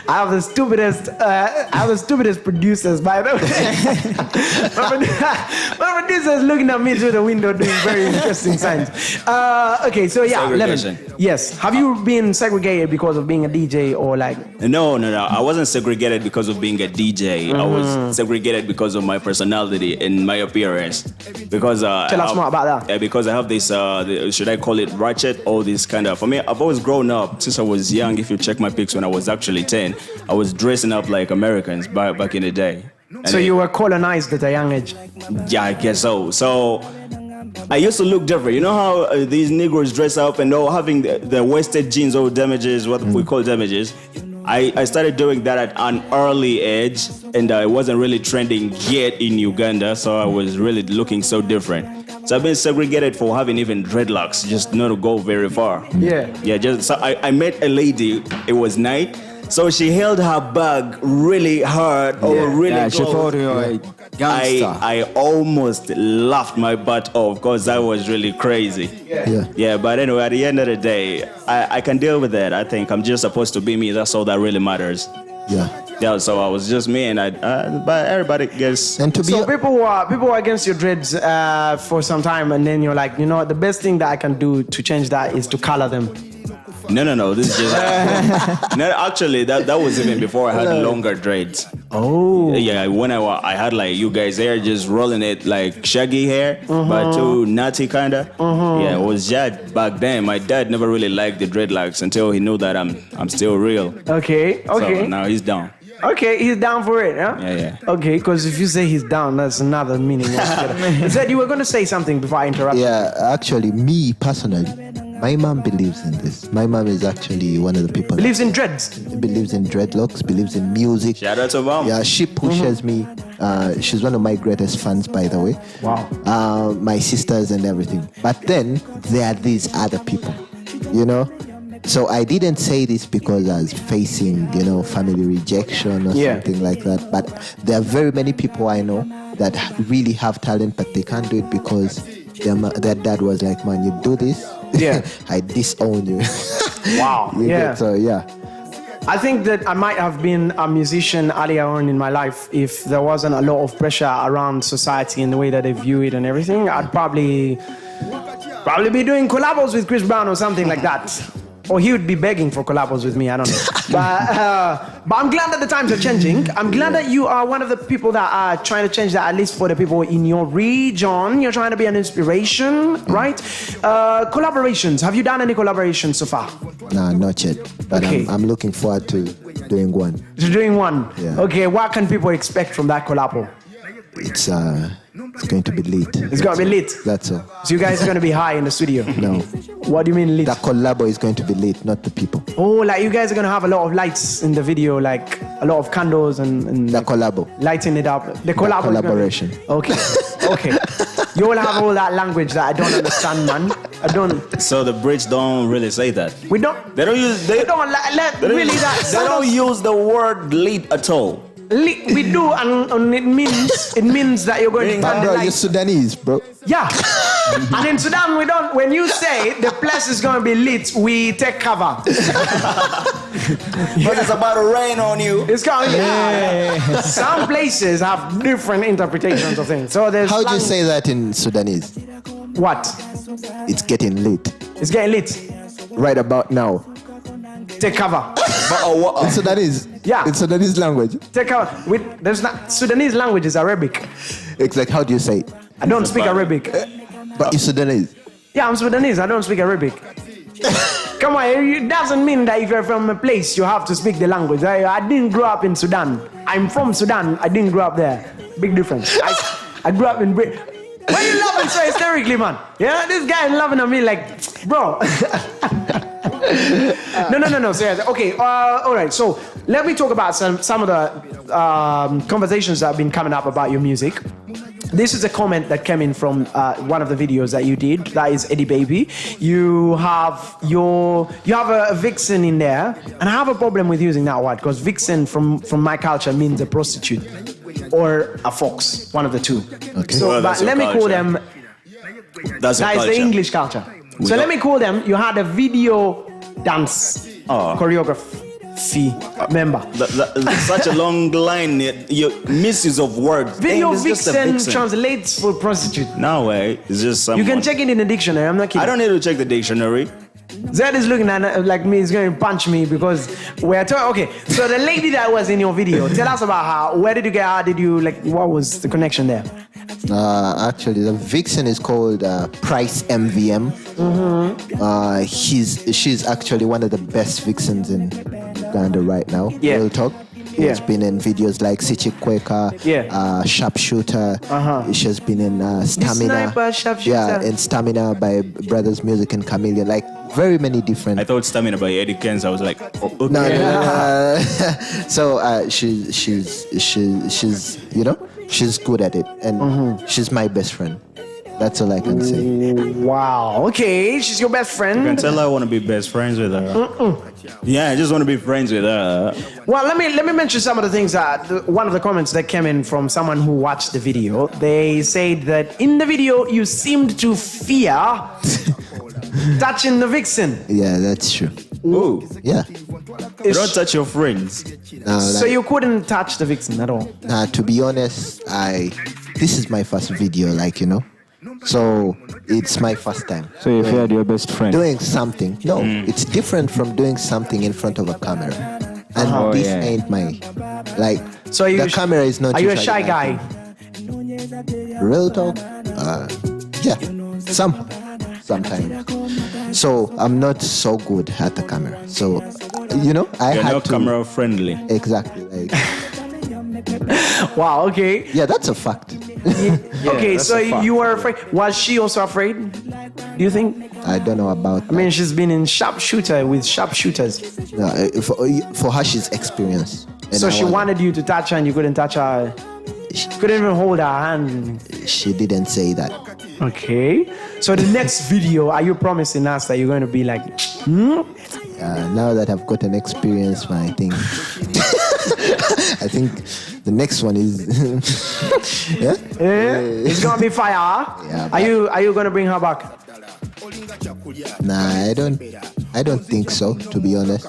I have the stupidest producers, by the way. My producer's looking at me through the window doing very interesting signs. Okay, so yeah, Segregation. Lennon. Yes. Have you been segregated because of being a DJ or like? No. I wasn't segregated because of being a DJ. I was segregated because of my personality and my appearance. Because Tell us more about that. Yeah, because I have this, should I call it ratchet? Or this kind of. For me, I've always grown up since I was young. If you check my pics when I was actually 10, I was dressing up like Americans back in the day. And So you were colonized at a young age. Yeah, I guess so. So I used to look different. You know how these Negroes dress up and all having the wasted jeans or damages, what we call damages. I started doing that at an early age, and it wasn't really trending yet in Uganda, so I was really looking so different. So I've been segregated for having even dreadlocks, just not to go very far. Yeah. So I met a lady. It was night. So she held her bag really hard or really she close. thought you were a gangster. I almost laughed my butt off because I was really crazy. Yeah, but anyway, at the end of the day, I can deal with that. I think I'm just supposed to be me. That's all that really matters. Yeah, so I was just me, and but everybody gets. And to be So people were against your dreads for some time, and then you're like, you know, the best thing that I can do to change that is to color them. No. This is just. No, actually, that was even before I had longer dreads. Oh. Yeah, when I had like you guys hair, just rolling it like shaggy hair, but too nutty kinda. Yeah, it was just back then. My dad never really liked the dreadlocks until he knew that I'm still real. Okay. So now he's down. Okay, he's down for it, huh? Yeah. Okay, because if you say he's down, that's another meaning. You said you were going to say something before I interrupt. Yeah, actually, me personally, my mom believes in this. My mom is actually one of the people. Believes in dreads. Believes in dreadlocks. Believes in music. Shout out to mom. Yeah, she pushes me. She's one of my greatest fans, by the way. Wow. My sisters and everything. But then there are these other people, you know. So I didn't say this because I was facing, you know, family rejection or something like that. But there are very many people I know that really have talent, but they can't do it because their dad was like, man, you do this, I disown you. Wow. So I think that I might have been a musician earlier on in my life if there wasn't a lot of pressure around society and the way that they view it and everything. I'd probably be doing collabos with Chris Brown or something like that. Or he would be begging for collabos with me, I don't know. But I'm glad that the times are changing. I'm glad that you are one of the people that are trying to change that, at least for the people in your region. You're trying to be an inspiration, right? Collaborations. Have you done any collaborations so far? Nah, not yet. But I'm looking forward to doing one. Yeah. Okay, what can people expect from that collabo? It's going to be lit. It's going to be lit? That's all. So you guys are going to be high in the studio? No. What do you mean lit? The collabo is going to be lit, not the people. Oh, like you guys are going to have a lot of lights in the video, like a lot of candles and the collabo. Lighting it up. The collaboration. Okay. You all have all that language that I don't understand, man. I don't. So the bridge don't really say that. We don't. They don't use. They don't use the word lit at all. We do, and it means that you're going to turn the Bro, light. you're Sudanese, bro. Yeah. And in Sudan, we don't. When you say the place is going to be lit, we take cover. But it's about to rain on you. It's going. Yeah. Some places have different interpretations of things. So there's. How do you say that in Sudanese? What? It's getting lit. It's getting lit. Right about now. Take cover. In Sudanese. Yeah. In Sudanese language. Take cover. There's not Sudanese language is Arabic. It's like, how do you say it? I don't speak Arabic. But you're Sudanese. Yeah, I'm Sudanese. I don't speak Arabic. Come on, it doesn't mean that if you're from a place, you have to speak the language. I didn't grow up in Sudan. I'm from Sudan. I didn't grow up there. Big difference. I grew up in Britain. Why are you laughing so hysterically, man? Yeah, this guy is laughing at me like, bro. No. Seriously. Okay. All right. So let me talk about some of the conversations that have been coming up about your music. This is a comment that came in from one of the videos that you did. That is Eddie Baby. You have a vixen in there, and I have a problem with using that word because vixen from my culture means a prostitute or a fox, one of the two. Okay. So, Well, but let me call them. That's That is the English culture. So let me call them. You had a video dance choreography member. Such a long line. Your misuse of words. Video It's just a vixen translates for prostitute. No way. It's just someone. You can check it in the dictionary. I'm not kidding. I don't need to check the dictionary. Zed is looking at like me. He's going to punch me because we're talking. Okay, so the lady that was in your video, tell us about her. Where did you get her? Did you like? What was the connection there? Actually, the vixen is called Price MVM. Mm-hmm. She's actually one of the best vixens in Uganda right now. Yeah. Real talk. Yeah. She's been in videos like Sichi Kweka, Sharpshooter. She's been in Stamina. Sniper, Sharpshooter. Yeah, in Stamina by Brothers Music and Chameleon. Like very many different. I thought Stamina by Eddie Kenz. I was like, oh, okay. No. So she's you know, she's good at it, and she's my best friend. That's all I can say. Wow. Okay, she's your best friend. You can tell I want to be best friends with her. Yeah, I just want to be friends with her. Well, let me mention some of the things that one of the comments that came in from someone who watched the video. They said that in the video you seemed to fear touching the vixen. Yeah, that's true. Ooh. Yeah. You don't touch your friends. So you couldn't touch the vixen at all? To be honest, this is my first video, like, you know. So it's my first time. So you feared your best friend? Doing something. No, it's different from doing something in front of a camera. And this ain't my, like, so the camera is not. Are you a shy guy? Real talk? Yeah, sometimes. So I'm not so good at the camera. So, you know, You're not camera friendly. Exactly. Like. Wow, okay. Yeah, that's a fact. Okay, so you were afraid. Was she also afraid? Do you think? I don't know about that. I mean, she's been in sharpshooter with sharpshooters. No, for her, she's experienced. So she wanted you to touch her and you couldn't touch her. She couldn't even hold her hand. She didn't say that. Okay. So the next video, are you promising us that you're going to be like, now that I've got an experience, I think the next one is it's gonna be fire. Yeah, are you gonna bring her back? Nah, I don't think so, to be honest.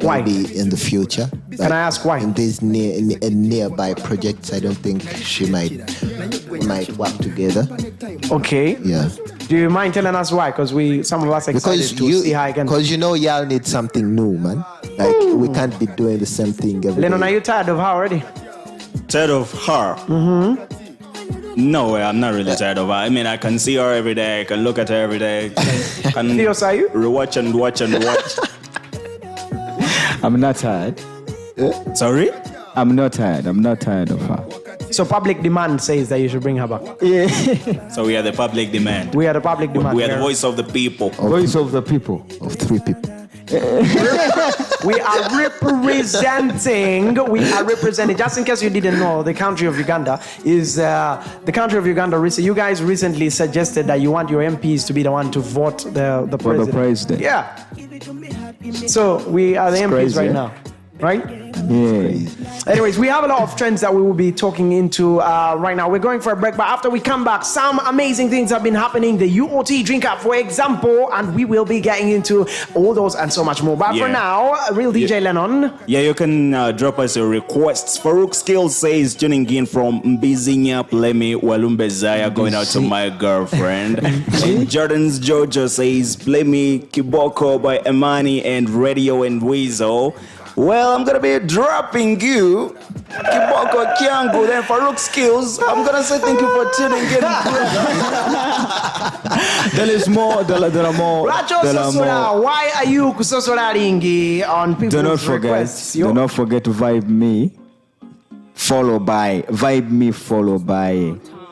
Why? Maybe in the future. Can I ask why? In these nearby projects, I don't think we might work together. Okay. Yeah. Do you mind telling us why? Because some of us are excited to see her again. Because you know y'all need something new, man. Like we can't be doing the same thing every Lenon, day. are you tired of her already? Tired of her? Mm-hmm. No way, I'm not really tired of her. I mean, I can see her every day. I can look at her every day. Can Theos, are you? Watch and watch and watch. I'm not tired. Sorry? I'm not tired. I'm not tired of her. So public demand says that you should bring her back. Yeah. So we are the public demand. We are the public demand. We are the voice of the people. Voice of the people. Of 3 people. We are representing, just in case you didn't know, the country of Uganda is, the country of Uganda, you guys recently suggested that you want your MPs to be the one to vote the president. For the president. Yeah. So we are the MPs crazy, right eh? now, right? Anyways, we have a lot of trends that we will be talking into right now. We're going for a break, but after we come back, some amazing things have been happening. The UOT Drink Up, for example, and we will be getting into all those and so much more. But for now, real DJ Lenon. Yeah, you can drop us your requests. Farouk Skills says, tuning in from Mbizinya, Plemi, Walumbe Zaya, going out to my girlfriend. And Jordan's Jojo says, play me Kiboko by Imani and Radio and Weasel. Well, I'm gonna be dropping you Kiboko Kiangu, then Farouk Skills. I'm gonna say thank you for tuning in. There are more. Racho Sosora, why are you kusosoraringi on people's requests? Do not forget to vibe me, followed by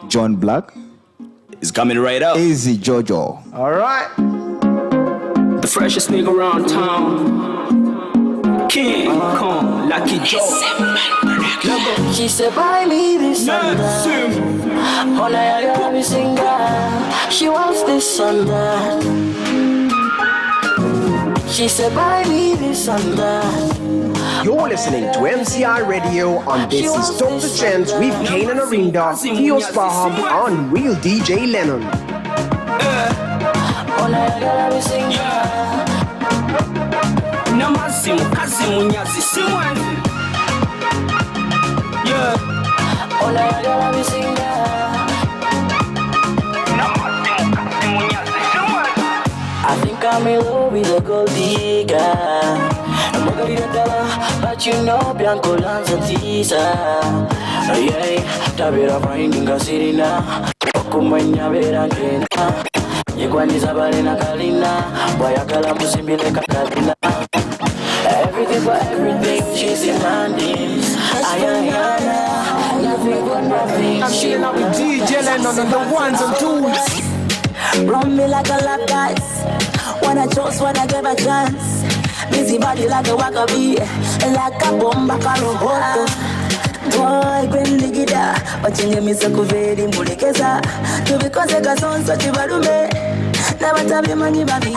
John Black. It's coming right up. Easy Jojo. All right. The freshest nigga around town. King Kong, Lucky Joe. She said, buy me this and that. All I got me sing that. She wants this and that. She said, buy me this and that. You're listening to MCI Radio on This Is Dr. Trendz with Canaan Arinda, Theos Barham, on Real DJ Lenon. All I got me sing that. Namasimu kazimu nyazi siwanzi. Yeah. All I got me sing that. Namasimu kazimu nyazi siwanzi. I think I'm in love with a gold digger. I'm not gonna tell her, but you know Bianco Lanza Tisa. Yeah, Tabira finding a sirina. Okumanya Verangena. Yegwaniza Balena Kalina. Boyakala Musimbile Kalina. Everything for everything, she's demanding. Ayana, nothing for nothing. I'm chilling out with DJ Lenon on the ones and twos. Run me like a lap dance. When I chose, when I give a chance. Busy body like a wakabi, like a bomba karohoto. Boy, when the guitar, but you miss a covered in Mulekeza. To because I got on such a barume. Never tell me money, baby.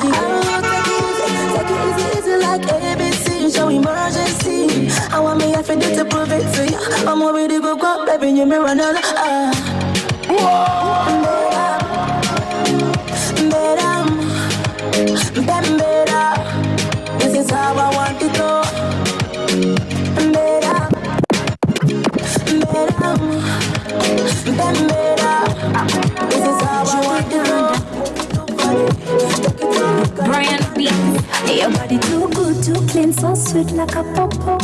Take it easy like ABC. Show emergency. I want me if I do to prove it to you. I'm already go, baby, you may run out. Better. This is how I want it to. Better. This is how I want it to. Brian Beats, your body too good, too clean, so sweet like a popo.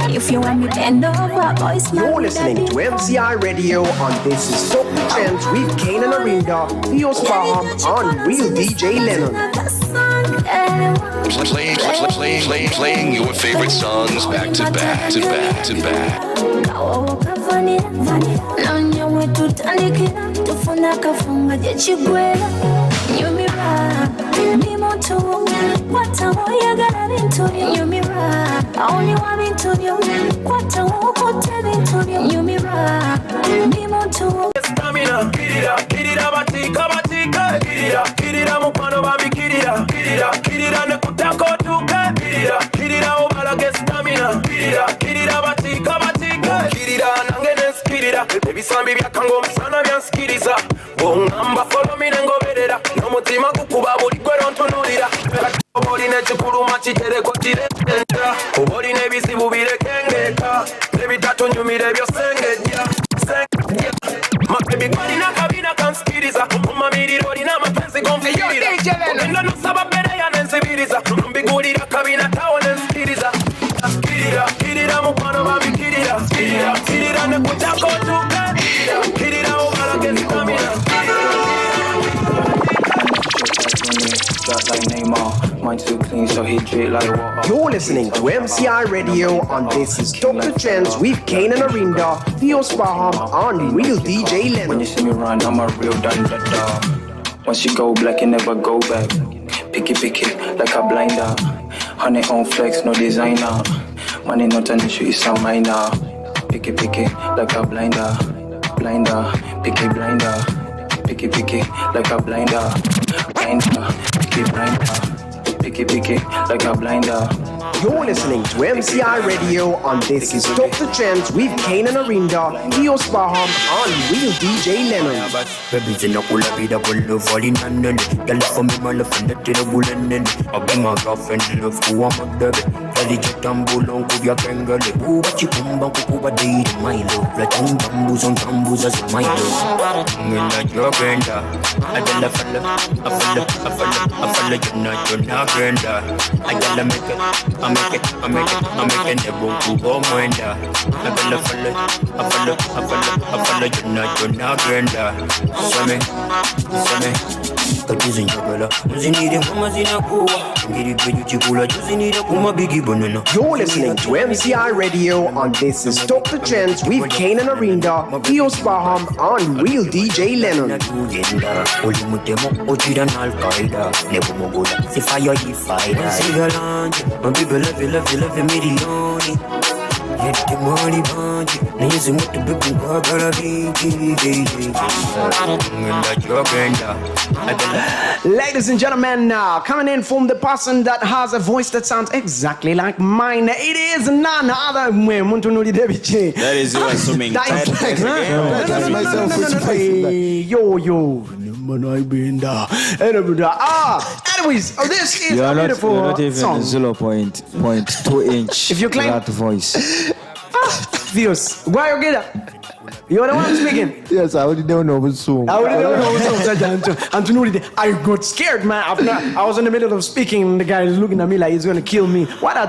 If you want me bend over, boys, you're listening to MCI Radio on This Is Dr. Trendz with Canaan Arinda, Theos Barham, on Real DJ Lenon. Playing your favorite songs back to back to back to back. Stamina, kirira batika, kirira mukwano babi kirira ne kutako tuke, kirira obala ge stamina, kirira batika, kirira nangenes kirira, ebisambi byakango musana byanskiriza, bongamba follow me nengoberera, nomutima gukuba buli gwero ntunulira, oboli ne chikuluma kitereko kirenga, oboli ne bizibu birekengeka, nebitatunyumire byosengejja. My baby body na kabina kanskiriza. Mumamiriro lina mapenzi gonfikiriza. Ugenda nosaba bere ya nensibiriza. Mbigulira kabina tawo nenskiriza. Kirira mukwano babi kirira ne kutako tuke. Kirira obala ge stamina. Shot like Neymar, mine too clean so he drip like water. You're listening to MCI Radio on This Is Dr. Trendz with Canaan Arinda, Theos Barham, on Real DJ Lenon. When you see me run, I'm a real dun-da-da. Once you go black, you never go back. Pick it like a blinder. Honey on flex, no designer. Money not an issue, it's a minor. Pick it like a blinder. Pick it blinder. Pick it like a blinder. Pick it like a blinder. You're listening to MCI Radio, and this is Dr. Trendz with Canaan, Arinda, Theos, Barham, and real DJ Lenon. Baby, zinakula vida kwelo falling and girl for me my love and the bullen. I be my girlfriend love kuwa magdabe. Kali jitambulong kubya kengale. Kuba chikumba kuba day my love. La tambus on tambus as my love. Ngena jogenda. I fella you're not granda. I gotta make it. I'm making the book go minda. I fella you're not granda. Some Katizi njabala Mzinire mama zinakuwa Ngiri peju chikula Juzinire kuma bigi banana. You're listening to MCI Radio, and this is Dr. Trendz with Canaan, Arinda, Theos, Barham, and real DJ Lenon. Olimutemo ochira na Al-Qaeda Nebo mogola Sifayo yifaida Sigalanje Mabibe love milioni Get the money bunch Nisi mutu bibu wagara Ladies and gentlemen, coming in from the person that has a voice that sounds exactly like mine, it is none other than Muntunuli Deviche. That is you assuming. That's myself. Yo. Anyways, this is a beautiful you're not even song. 0.2 inch. If you claim that voice. Theos, why you get up? You're the one speaking. Yes, I already don't know what's song. I got scared, man. I was in the middle of speaking, and the guy is looking at me like he's gonna kill me. What are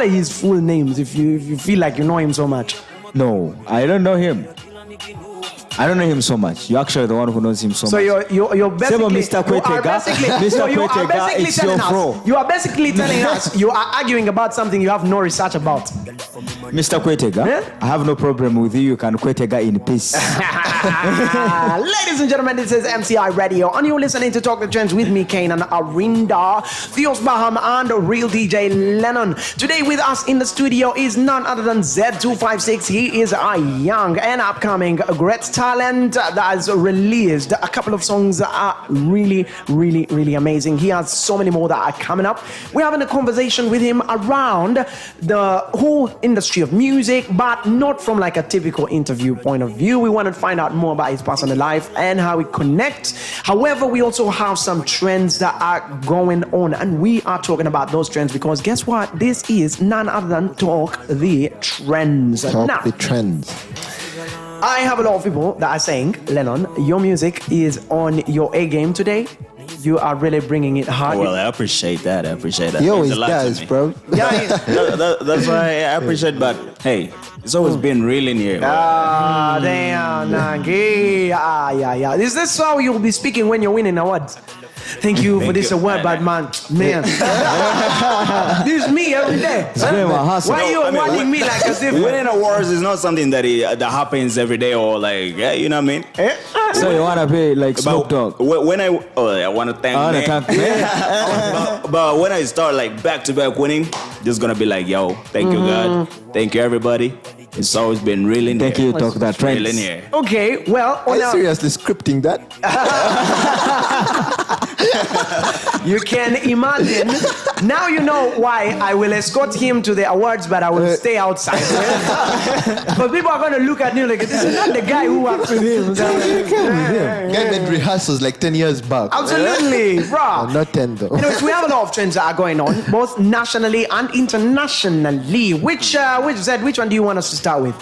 his full names? If you feel like you know him so much. No, I don't know him. I don't know him so much. You're actually the one who knows him so much. So you're basically Mr. Kwetega. You are basically telling us you are arguing about something you have no research about. Mr. Kwetega, I have no problem with you. You can Kwetega in peace. Ladies and gentlemen, this is MCI Radio, and you're listening to Talk the Trends with me, Canaan, Arinda, Theos, Barham, and real DJ Lenon. Today with us in the studio is none other than Z256. He is a young and upcoming great talent that has released a couple of songs that are really amazing. He has so many more that are coming up. We're having a conversation with him around the whole industry of music, but not from like a typical interview point of view. We want to find out more about his personal life and how he connects. However, we also have some trends that are going on, and we are talking about those trends because guess what? This is none other than Talk the Trends. Talk the Trends. I have a lot of people that are saying, Lenon, your music is on your A game today. You are really bringing it hard. Well, I appreciate that. He always does, bro. Yeah. That's why I appreciate. But hey, it's always been real in here. Damn, Nagi. Yeah. Is this how you'll be speaking when you're winning awards? Thank you for this award, bad man. This is me every day. Why are you awarding me like as if winning awards is not something that happens every day or like, you know what I mean? So you want to be like Snoop Dogg? When I want to thank but when I start like back to back winning, just gonna be like, yo, thank you God, thank you everybody. It's always been real in here. Thank you, Talk that Trends. Real in here. Okay, well, are you seriously scripting that? You can imagine. Now you know why I will escort him to the awards, but I will stay outside. But people are going to look at him like, this is not the guy who works with him. Guy made rehearsals like 10 years back. Absolutely, bro. Not 10 though. Anyways, we have a lot of trends that are going on, both nationally and internationally. Which one do you want us to start with?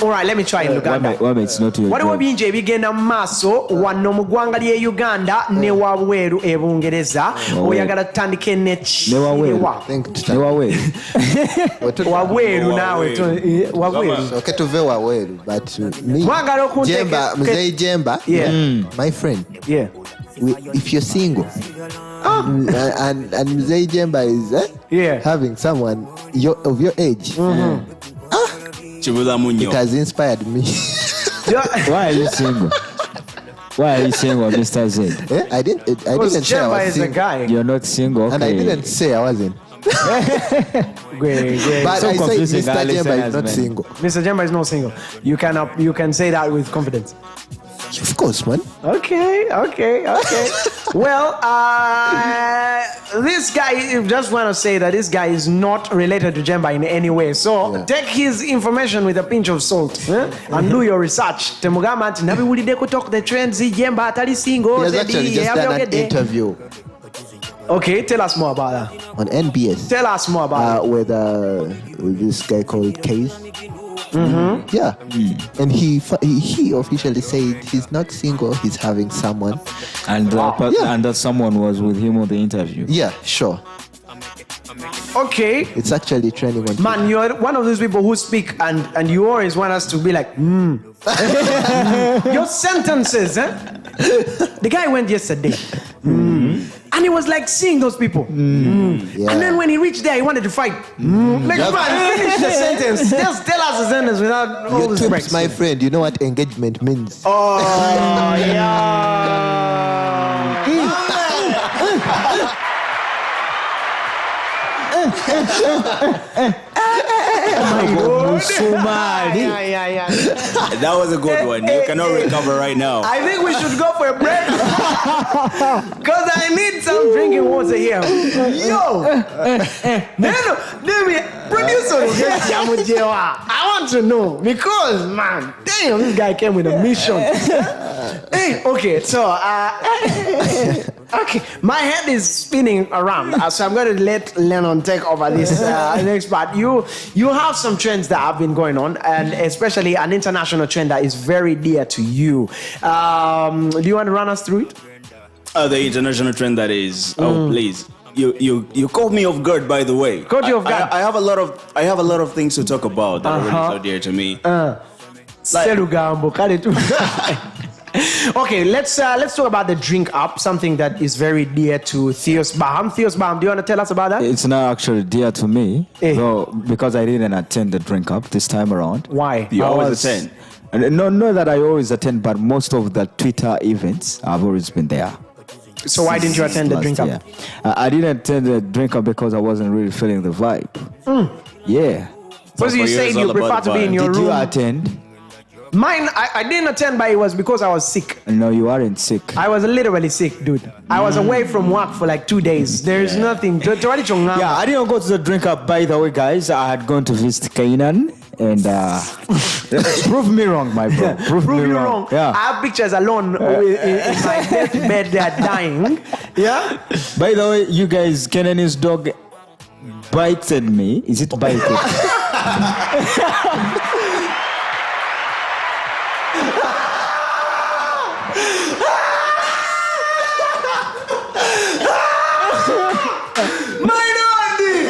All right, let me try and look at that. Waliwo bingi ebigenda mu maaso wano mu ggwanga ly'e Uganda ne wabweru e Bungereza. Oyagala tutandike wabweru naawe wabweru. Okay, tuve wabweru, but me Mzee Jemba, my friend. Yeah. If you're single and Mzee Jemba is having someone of your age, it has inspired me. Why are you single? Why are you single, Mr. Z? I didn't say I was single. Guy. You're not single, okay. And I didn't say I wasn't. Great. But so I say Mr. Jemba is not single. Mr. Jemba is not single. You can say that with confidence. Of course, man. Okay. Well, this guy, I just want to say that this guy is not related to Jemba in any way. So take his information with a pinch of salt and do your research. Temugama nti nabiwulidde ku talk the Trendz Jemba atali single. He has actually just done an interview. Okay, tell us more about that. On NBS. Tell us more about it. With this guy called Case. Mm-hmm. Yeah. And he officially said he's not single, he's having someone. And that someone was with him on the interview. Yeah, sure. Okay. It's actually trending on Man, you're one of those people who speak and you always want us to be like, Your sentences, The guy went yesterday. And he was like seeing those people. Yeah. And then when he reached there, he wanted to fight. Like, man, finish the sentence. Just tell us the sentence without all this breaks. My friend, you know what engagement means? Oh, yeah. That was a good one. You cannot recover right now. I think we should go for a break. Because I need some drinking water here. Yo! Producer, I want to know. Because, man, damn, this guy came with a mission. Hey, okay, so, okay, my head is spinning around. So I'm going to let Lenon take over this next part. You have some trends that have been going on, and especially an international trend that is very dear to you. Do you want to run us through it? The international trend that is. Oh, please. You caught me off guard, by the way. Caught you off guard. I have a lot of things to talk about that are really so dear to me. Okay, let's talk about the drink up, something that is very dear to Theos Barham. Theos Barham, do you want to tell us about that? It's not actually dear to me, though, because I didn't attend the drink up this time around. Why? You always attend? No, that I always attend, but most of the Twitter events, I've always been there. So why didn't you attend the drink up? I didn't attend the drink up because I wasn't really feeling the vibe. Yeah. Because you said you prefer to be in your room. Did you attend? Mine, I didn't attend, but it was because I was sick. No, you aren't sick. I was literally sick, dude. I was away from work for like 2 days. There's nothing. Yeah, I didn't go to the drink up, by the way, guys. I had gone to visit Canaan. And prove me wrong, my bro. Prove me wrong. Yeah. I have pictures alone in my deathbed. They are dying. Yeah. By the way, you guys, Canaan's dog bited me. Is it bited?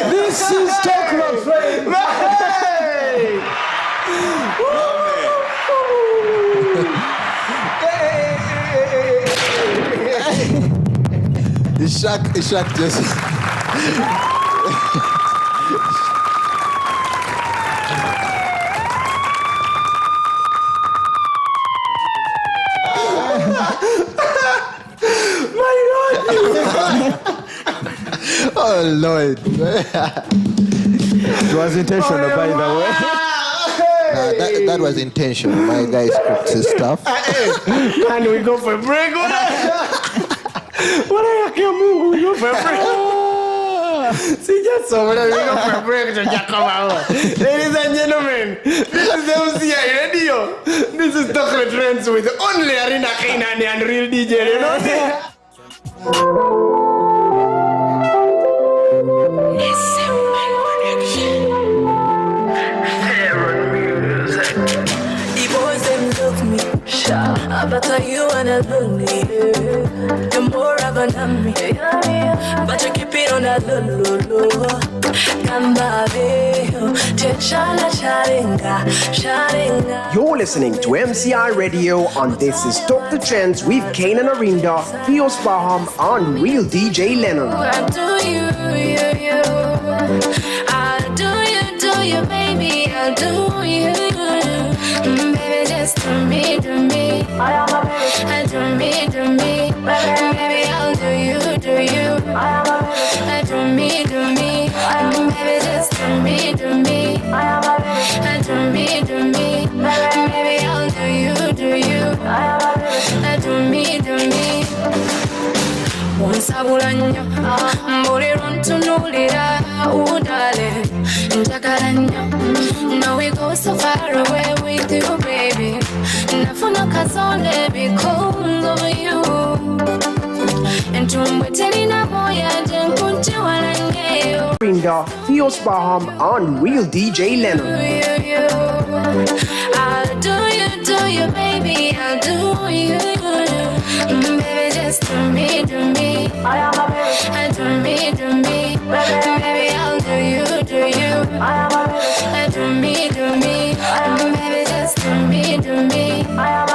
This is chocolate flame. Ishak just. Oh Lord. It was intentional, by the way. That was intentional. My guy scripts his stuff. Man, we go for a break. We go for a break. See, just so we go for a break. Ladies and gentlemen, this is MCI Radio. This is Chocolate Trendz with only Arinda, Canaan and real DJ. You know? But you wanna love me, you're more of an enemy. But you keep it on that low. You're listening to MCI Radio, and this is Talk the Trendz with Canaan Arinda, Theos Barham, and real DJ Lenon. I do you, baby, I do you. Baby, just do me. Do me, baby, I'll do you. Do me, baby, just do me. Do me, baby, I'll do you. kusabula nnyo mbuli luntunulira udale njagala nnyo. Now we go so far away with you baby, nafuna kazonde because of you. Entumbwe telina boya jenkunti walangeyo. Arinda, Theos, Barham, and real DJ Lenon. I'll do you, baby, I'll do you. Baby, just do me. And do me. Baby, I'll do you. And do me. Baby, just do me. And do me. Baby, I'll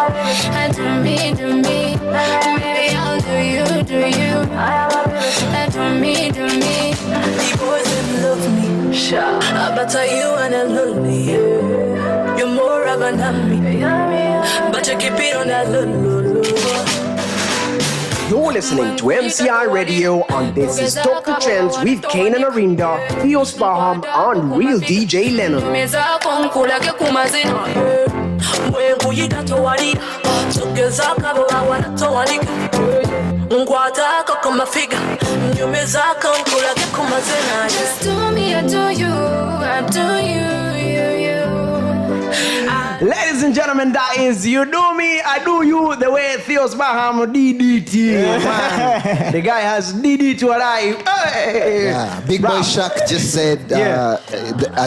do you. And do me. The boys them love me, sure. But are you and I love me? You're more of an army, but you keep it on that low. You're listening to MCI Radio, and this is Dr. Trendz with Canaan, Arinda, Theos, Barham, and real DJ Lenon. Just do me, I do you. Ladies and gentlemen, that is You Do Me, I Do You, the way Theos Barham DDT. Man. The guy has DD to alive. Hey. Yeah, Big Boy Shaq just said a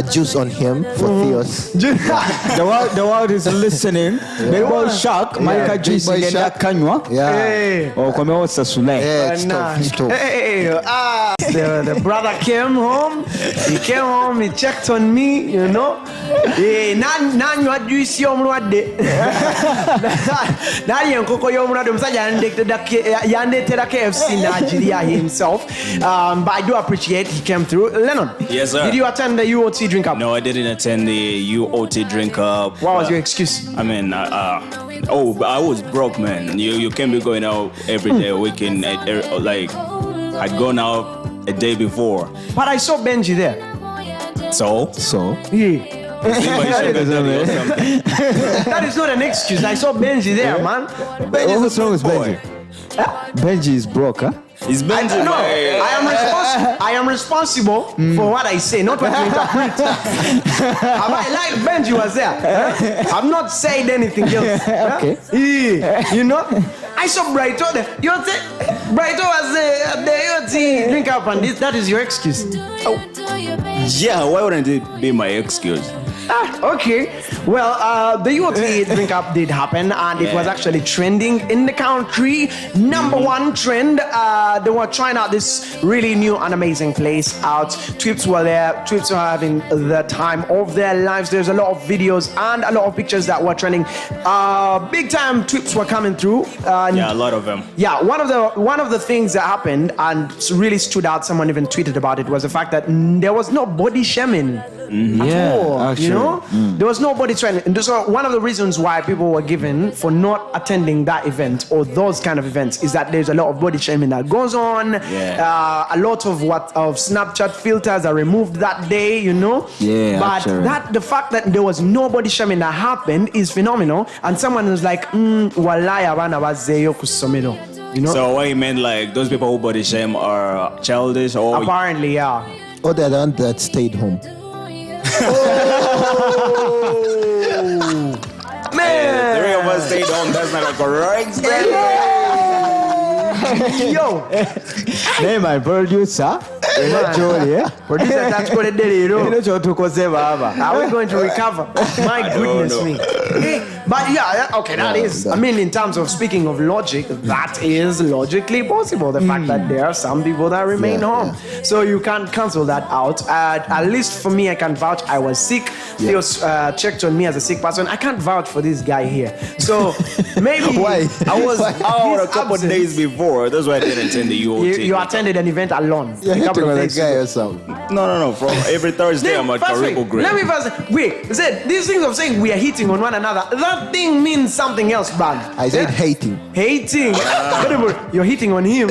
juice on him for Theos. The world is listening. Big Boy Shaq, Mike juice in the kanywa. Yeah. Oh, come on, Sasule. Stop. Hey, the brother came home. He came home. He checked on me. You know. Nanywa juice yomulwadde. Nali enkoko y'omulwadde omusajja yandetera KFC n'agirya himself. But I do appreciate he came through. Lenon. Yes, sir. Did you attend the UOT drink up? No, I didn't attend the UOT drink up. What was your excuse? I mean, I was broke, man. You can't be going out every day, weekend. Like, I'd gone out a day before. But I saw Benji there. So? Yeah. That is not an excuse. I saw Benji there, man. What's wrong with Benji? Benji is broke, huh? Is Benji? No, I am responsible for what I say, not what you interpret. Have I lied? Benji was there. I'm not saying anything else. Okay. You know, I saw Brighto there. You say Brighto was the drink up, and that is your excuse. Oh. Yeah, why wouldn't it be my excuse? Okay. Well, the UOT drink up did happen, and it was actually trending in the country. Number one trend. They were trying out this really new and amazing place out. Twips were there. Twips were having the time of their lives. There's a lot of videos and a lot of pictures that were trending. Big time Twips were coming through. Yeah, a lot of them. Yeah, one of the things that happened and really stood out, someone even tweeted about it, was the fact that there was no body shaming. At all, actually. You know, there was nobody trying. And so one of the reasons why people were given for not attending that event or those kind of events is that there's a lot of body shaming that goes on. Yeah. A lot of Snapchat filters are removed that day. You know. Yeah. But actually. the fact that there was no body shaming that happened is phenomenal. And someone was like, "Walaya abana bazeyo kusomero." You know. So what you meant, like those people who body shame are childish, or apparently, yeah. Or the one that stayed home. Man, three of us stayed home. That's not a correct statement. Yo, name my producer. Producer, that's what it did. Are we going to recover? My goodness me. But yeah, okay, that is. I mean, in terms of speaking of logic, that is logically possible. The fact that there are some people that remain home, so you can't cancel that out. At least for me, I can vouch. I was sick. Theos checked on me as a sick person. I can't vouch for this guy here. So maybe why? I was out a couple of days before. That's why I didn't attend the UOT. You attended an event alone. A couple of days guy or something. No. From every Thursday, I'm at Caribou Grill. Let me first wait. These things of saying we are hitting on one another. That thing means something else, man. I said hating. Hating. You're hitting on him.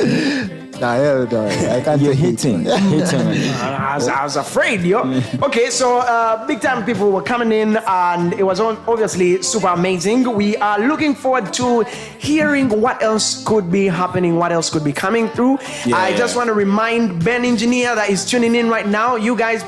No, I can't. You're hitting. I was afraid, yo. Okay, so big time people were coming in, and it was obviously super amazing. We are looking forward to hearing what else could be happening, what else could be coming through. I just want to remind Ben Engineer that is tuning in right now. You guys,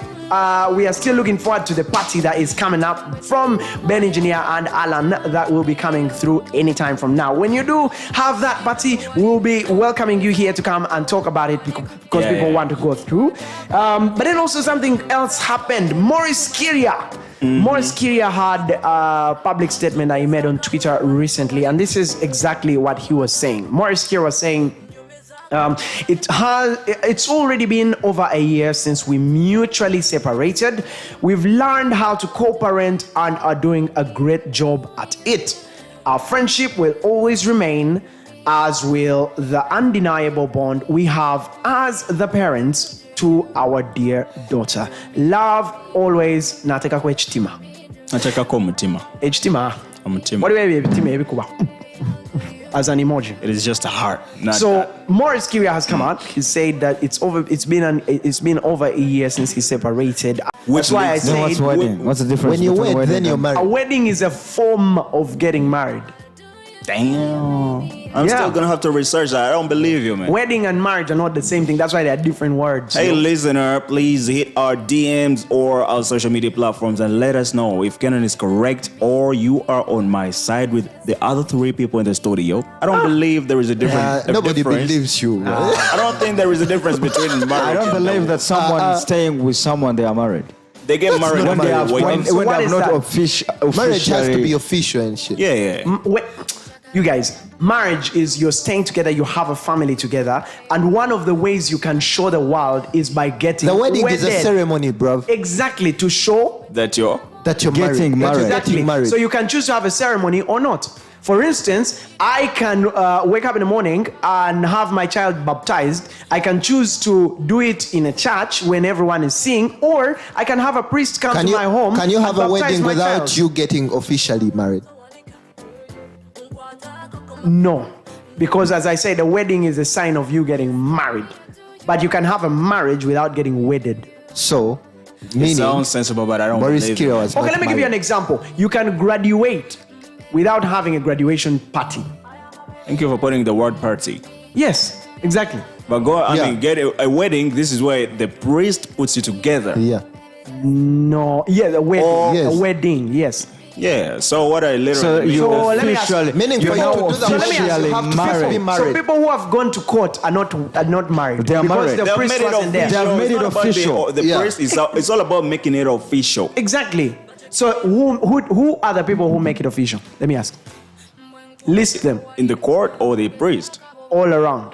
we are still looking forward to the party that is coming up from Ben Engineer and Alan that will be coming through anytime from now. When you do have that party, we'll be welcoming you here to come and talk about it because people want to go through. But then also something else happened. Morris Kiria had a public statement that he made on Twitter recently, and this is exactly what he was saying. Morris Kiria was saying, it's already been over a year since we mutually separated. We've learned how to co-parent and are doing a great job at it. Our friendship will always remain, as will the undeniable bond we have as the parents to our dear daughter. Love always. Nateka kwa echitima. Nateka kwa mutima. Echitima. Mutima. What do you mean? As an emoji. It is just a heart. So Morris Kiria has come out. He said that it's been over a year since he separated. That's why I said, what's wedding? What's the difference? When you wed, then you're married. A wedding is a form of getting married. Damn. I'm still gonna have to research that. I don't believe you, man. Wedding and marriage are not the same thing. That's why they are different words. Hey, listener, please hit our DMs or our social media platforms and let us know if Canaan is correct or you are on my side with the other three people in the studio. I don't believe there is a difference. Nobody believes you. I don't think there is a difference between marriage. I don't believe that someone is staying with someone they are married. They get married when they have not official. Marriage has to be official and shit. Yeah. You guys, marriage is you're staying together, you have a family together, and one of the ways you can show the world is by getting the wedding wedded. Is a ceremony, bro. Exactly, to show that you're getting married. Exactly. So you can choose to have a ceremony or not. For instance, I can wake up in the morning and have my child baptized. I can choose to do it in a church when everyone is seeing, or I can have a priest come to my home. Can you have a wedding without child. you getting officially married? No, because as I said, a wedding is a sign of you getting married. But you can have a marriage without getting wedded. So, meaning, it sounds sensible, but I don't believe it. Okay, let me give you an example. You can graduate without having a graduation party. Thank you for putting the word party. Yes, exactly. But get a wedding. This is where the priest puts you together. Yeah. No. Yeah, the wedding. A wedding. Yes. Yeah. So what I literally let me ask. Meaning for you to do that, you have to be married. So people who have gone to court are not married. They are married. The priest wasn't there. They have made it official. The priest is. It's all about making it official. Exactly. So who are the people who make it official? Let me ask. List them. In the court or the priest? All around.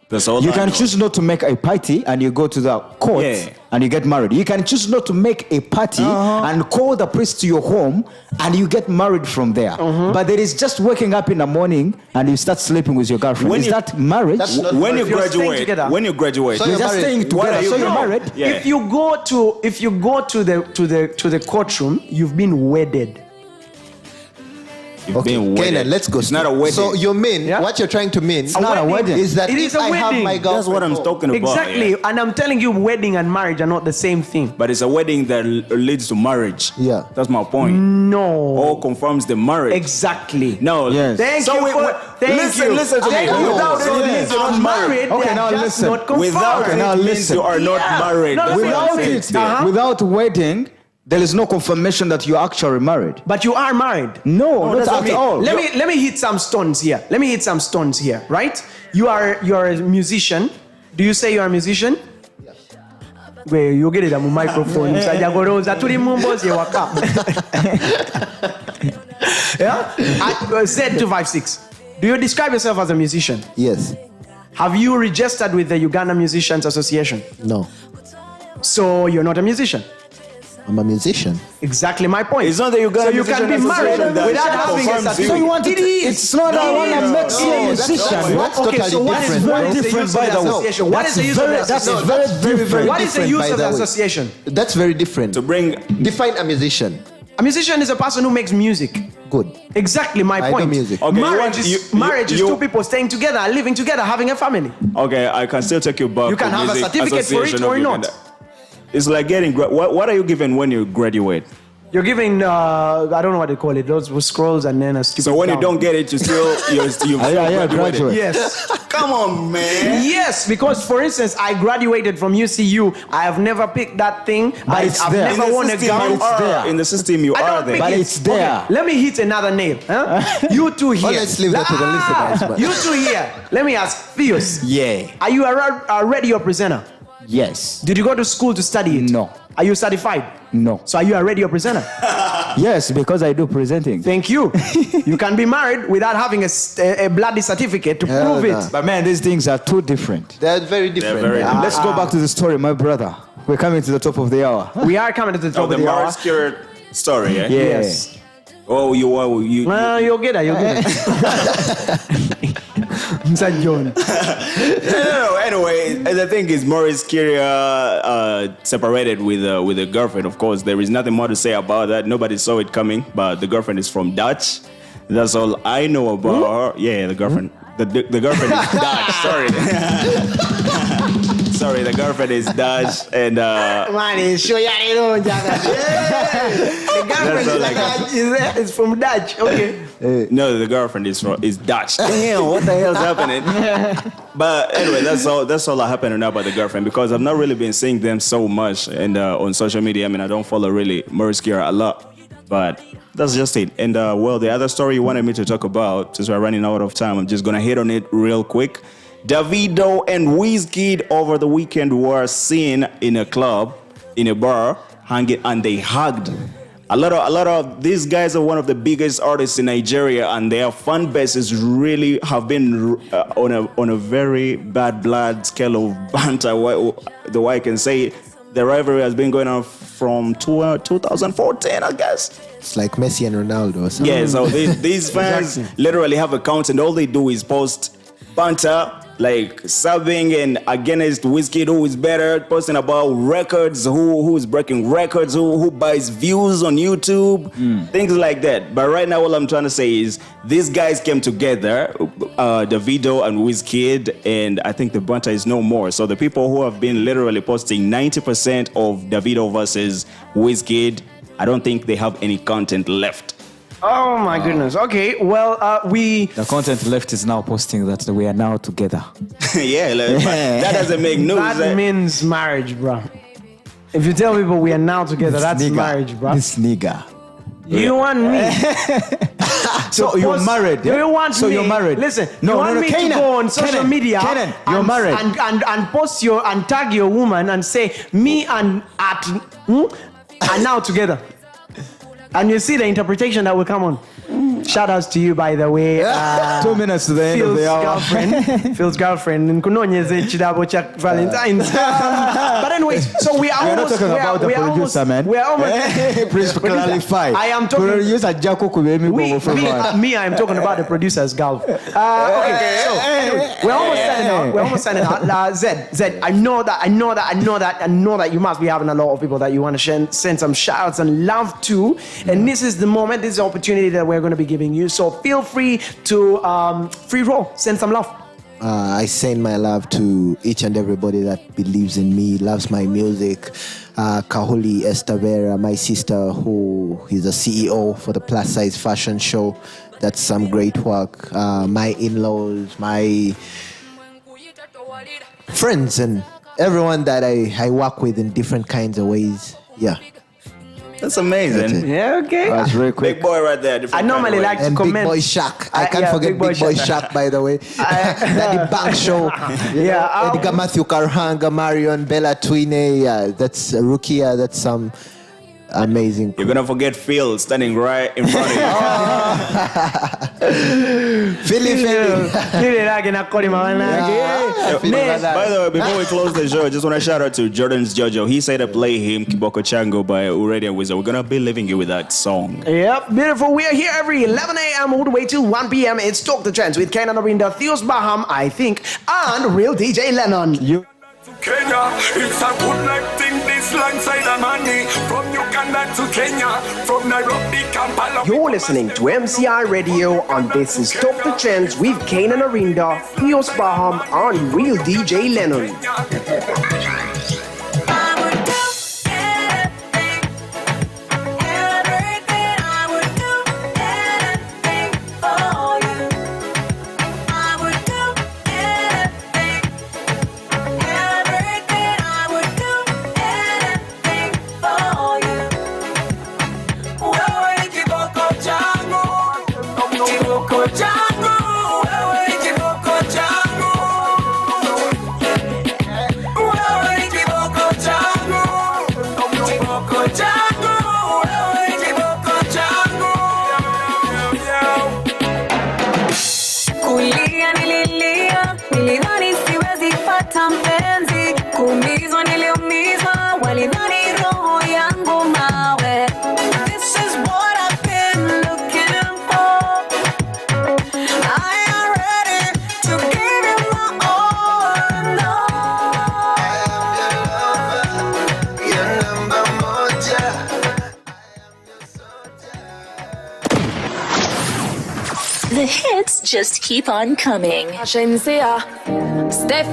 That's all. You can choose not to make a party and you go to the court and you get married. You can choose not to make a party and call the priest to your home and you get married from there. But there is just waking up in the morning and you start sleeping with your girlfriend. Is that marriage? When you graduate, so you're just staying together. So you're married. Yeah. If you go to the courtroom, you've been wedded. Canaan, let's go. It's not a wedding. So you mean what you're trying to mean? It's not a wedding. Is that it is a wedding. Have my girlfriend, that's what I'm talking about. Exactly, and I'm telling you, wedding and marriage are not the same thing. But it's a wedding that leads to marriage. Yeah, that's my point. No, all confirms the marriage. Exactly. No. Yes. Thank you. Listen to me. Without it means you're not married. Okay, now listen. Without it means you are not married. Without wedding, there is no confirmation that you're actually married. But you are married. No, not at all. Let me hit some stones here. Right? You are a musician. Do you say you are a musician? Yes. Wait, you get it on the microphone. Yeah. Z256. Do you describe yourself as a musician? Yes. Have you registered with the Uganda Musicians Association? No. So you're not a musician? I'm a musician. Exactly my point. It's not that you got. So you can be married without having a certificate. So you want it? It's not a one that makes you a musician. That's totally different. Very different, by the way. What is the use of the association? That's very different. What is the use of the association? That's very different. To bring define a musician. A musician is a person who makes music. good. Exactly my I point. do music. Okay, Marriage is two people staying together, living together, having a family. Okay, I can still take you back. You can to have a Music certificate for it Association or of not. Uganda. It's like getting what are you given when you graduate? You're giving, I don't know what they call it, those with scrolls and then a stupid. So when gown. you don't get it, you graduate. Yes. Come on, man. Yes, because for instance, I graduated from UCU. I have never picked that thing. But I've there. never worn a gown. In the system, you I are don't there. pick But it. it's there. Okay, let me hit another nail. Huh? You two here. Let's leave that to the listeners. But You two here. Let me ask Theos. Yeah. Are you a radio presenter? Yes. Did you go to school to study it? No. Are you certified? No. So are you a radio presenter? Yes, because I do presenting. Thank you. You can be married without having a bloody certificate to prove it. But man, these things are too different. they're very different. Let's go back to the story, my brother. We're coming to the top of the hour. We are coming to the top the of the hour. marriage cure story, eh? Yes. Oh, you. You'll get it. You'll get it. Inside John. No, anyway, the thing is, Maurice Kyria separated with a girlfriend. Of course, there is nothing more to say about that. Nobody saw it coming, but the girlfriend is from Dutch. That's all I know about her. Yeah, the girlfriend. The girlfriend is Dutch. Sorry. Sorry, the girlfriend is Dutch, and Man, show you know, the girlfriend is from Dutch. Okay. No, the girlfriend is Dutch. Damn, what the hell's happening? But anyway, that's all that happened to know about the girlfriend, because I've not really been seeing them so much and on social media. I mean, I don't follow really Maurice Kyria a lot, but that's just it. And well, the other story you wanted me to talk about, since we're running out of time, I'm just gonna hit on it real quick. Davido and Wizkid over the weekend were seen in a club, in a bar, hanging, and they hugged. A lot of these guys are one of the biggest artists in Nigeria, and their fan bases really have been on a very bad blood scale of banter. The way I can say it, the rivalry has been going on from 2014, I guess. It's like Messi and Ronaldo or something. Yeah, so these fans literally have accounts, and all they do is post banter, like subbing and against Wizkid, who is better, posting about records, who is breaking records, who buys views on YouTube, things like that. But right now, all I'm trying to say is these guys came together, Davido and Wizkid, and I think the banter is no more. So the people who have been literally posting 90% of Davido versus Wizkid, I don't think they have any content left. Oh my goodness. Okay, well, The content left is now posting that we are now together. Yeah, but that doesn't make news. That means marriage, bro. If you tell people we are now together, that's marriage, bro. This nigga. You want me? So you're married. Do you want so me? you're married. Listen, no, you want me Canaan, to go on social media? Canaan, you're married. And post and tag your woman and say me and are now together. And you see the interpretation that will come on. Shout outs to you, by the way. 2 minutes to the end of the hour. Phil's girlfriend. Valentine's. But anyway, so we are not almost talking about the producer, man. We are almost. Please clarify. I am talking. Producer Jaco Kubemi. Me, I am talking about the producer's girl. Okay, so anyway, we're almost signing out. Zed, I know that you must be having a lot of people that you want to send some shouts and love to. And this is the moment, this is the opportunity that we're going to be giving you. So feel free to free roll, send some love. I send my love to each and everybody that believes in me, loves my music. Kahuli Estavera, my sister, who is the CEO for the Plus Size Fashion Show. That's some great work. My in-laws, my friends, and everyone that I work with in different kinds of ways. Yeah. That's amazing. Yeah, okay. That's very quick. Big boy right there. I normally like to comment. Big Boy Shaq. I can't forget Big Boy Shaq, by the way. Daddy Bank Show. Edgar Matthew Karhanga, Marion, Bella Twine. Yeah, that's Rukia. That's some amazing. You're going to forget Phil standing right in front of you. Philly. By the way, before we close the show, I just want to shout out to Jordan's Jojo. He said to play him Kiboko Chango by Uredi and Wizard. We're going to be leaving you with that song. Yep, beautiful. We are here every 11 a.m. all the way till 1 p.m. It's Talk the Trends with Canaan, Arinda, Theos, Barham, I think, and real DJ Lenon. Kenya. It's a good life thing, this land side of money. From Uganda to Kenya, from Nairobi, Kampala. You're listening to MCI Radio, and this is Talk the Trends with Canaan, Arinda, Theos, Barham, and real DJ Lenon. The hits just keep on coming. Steph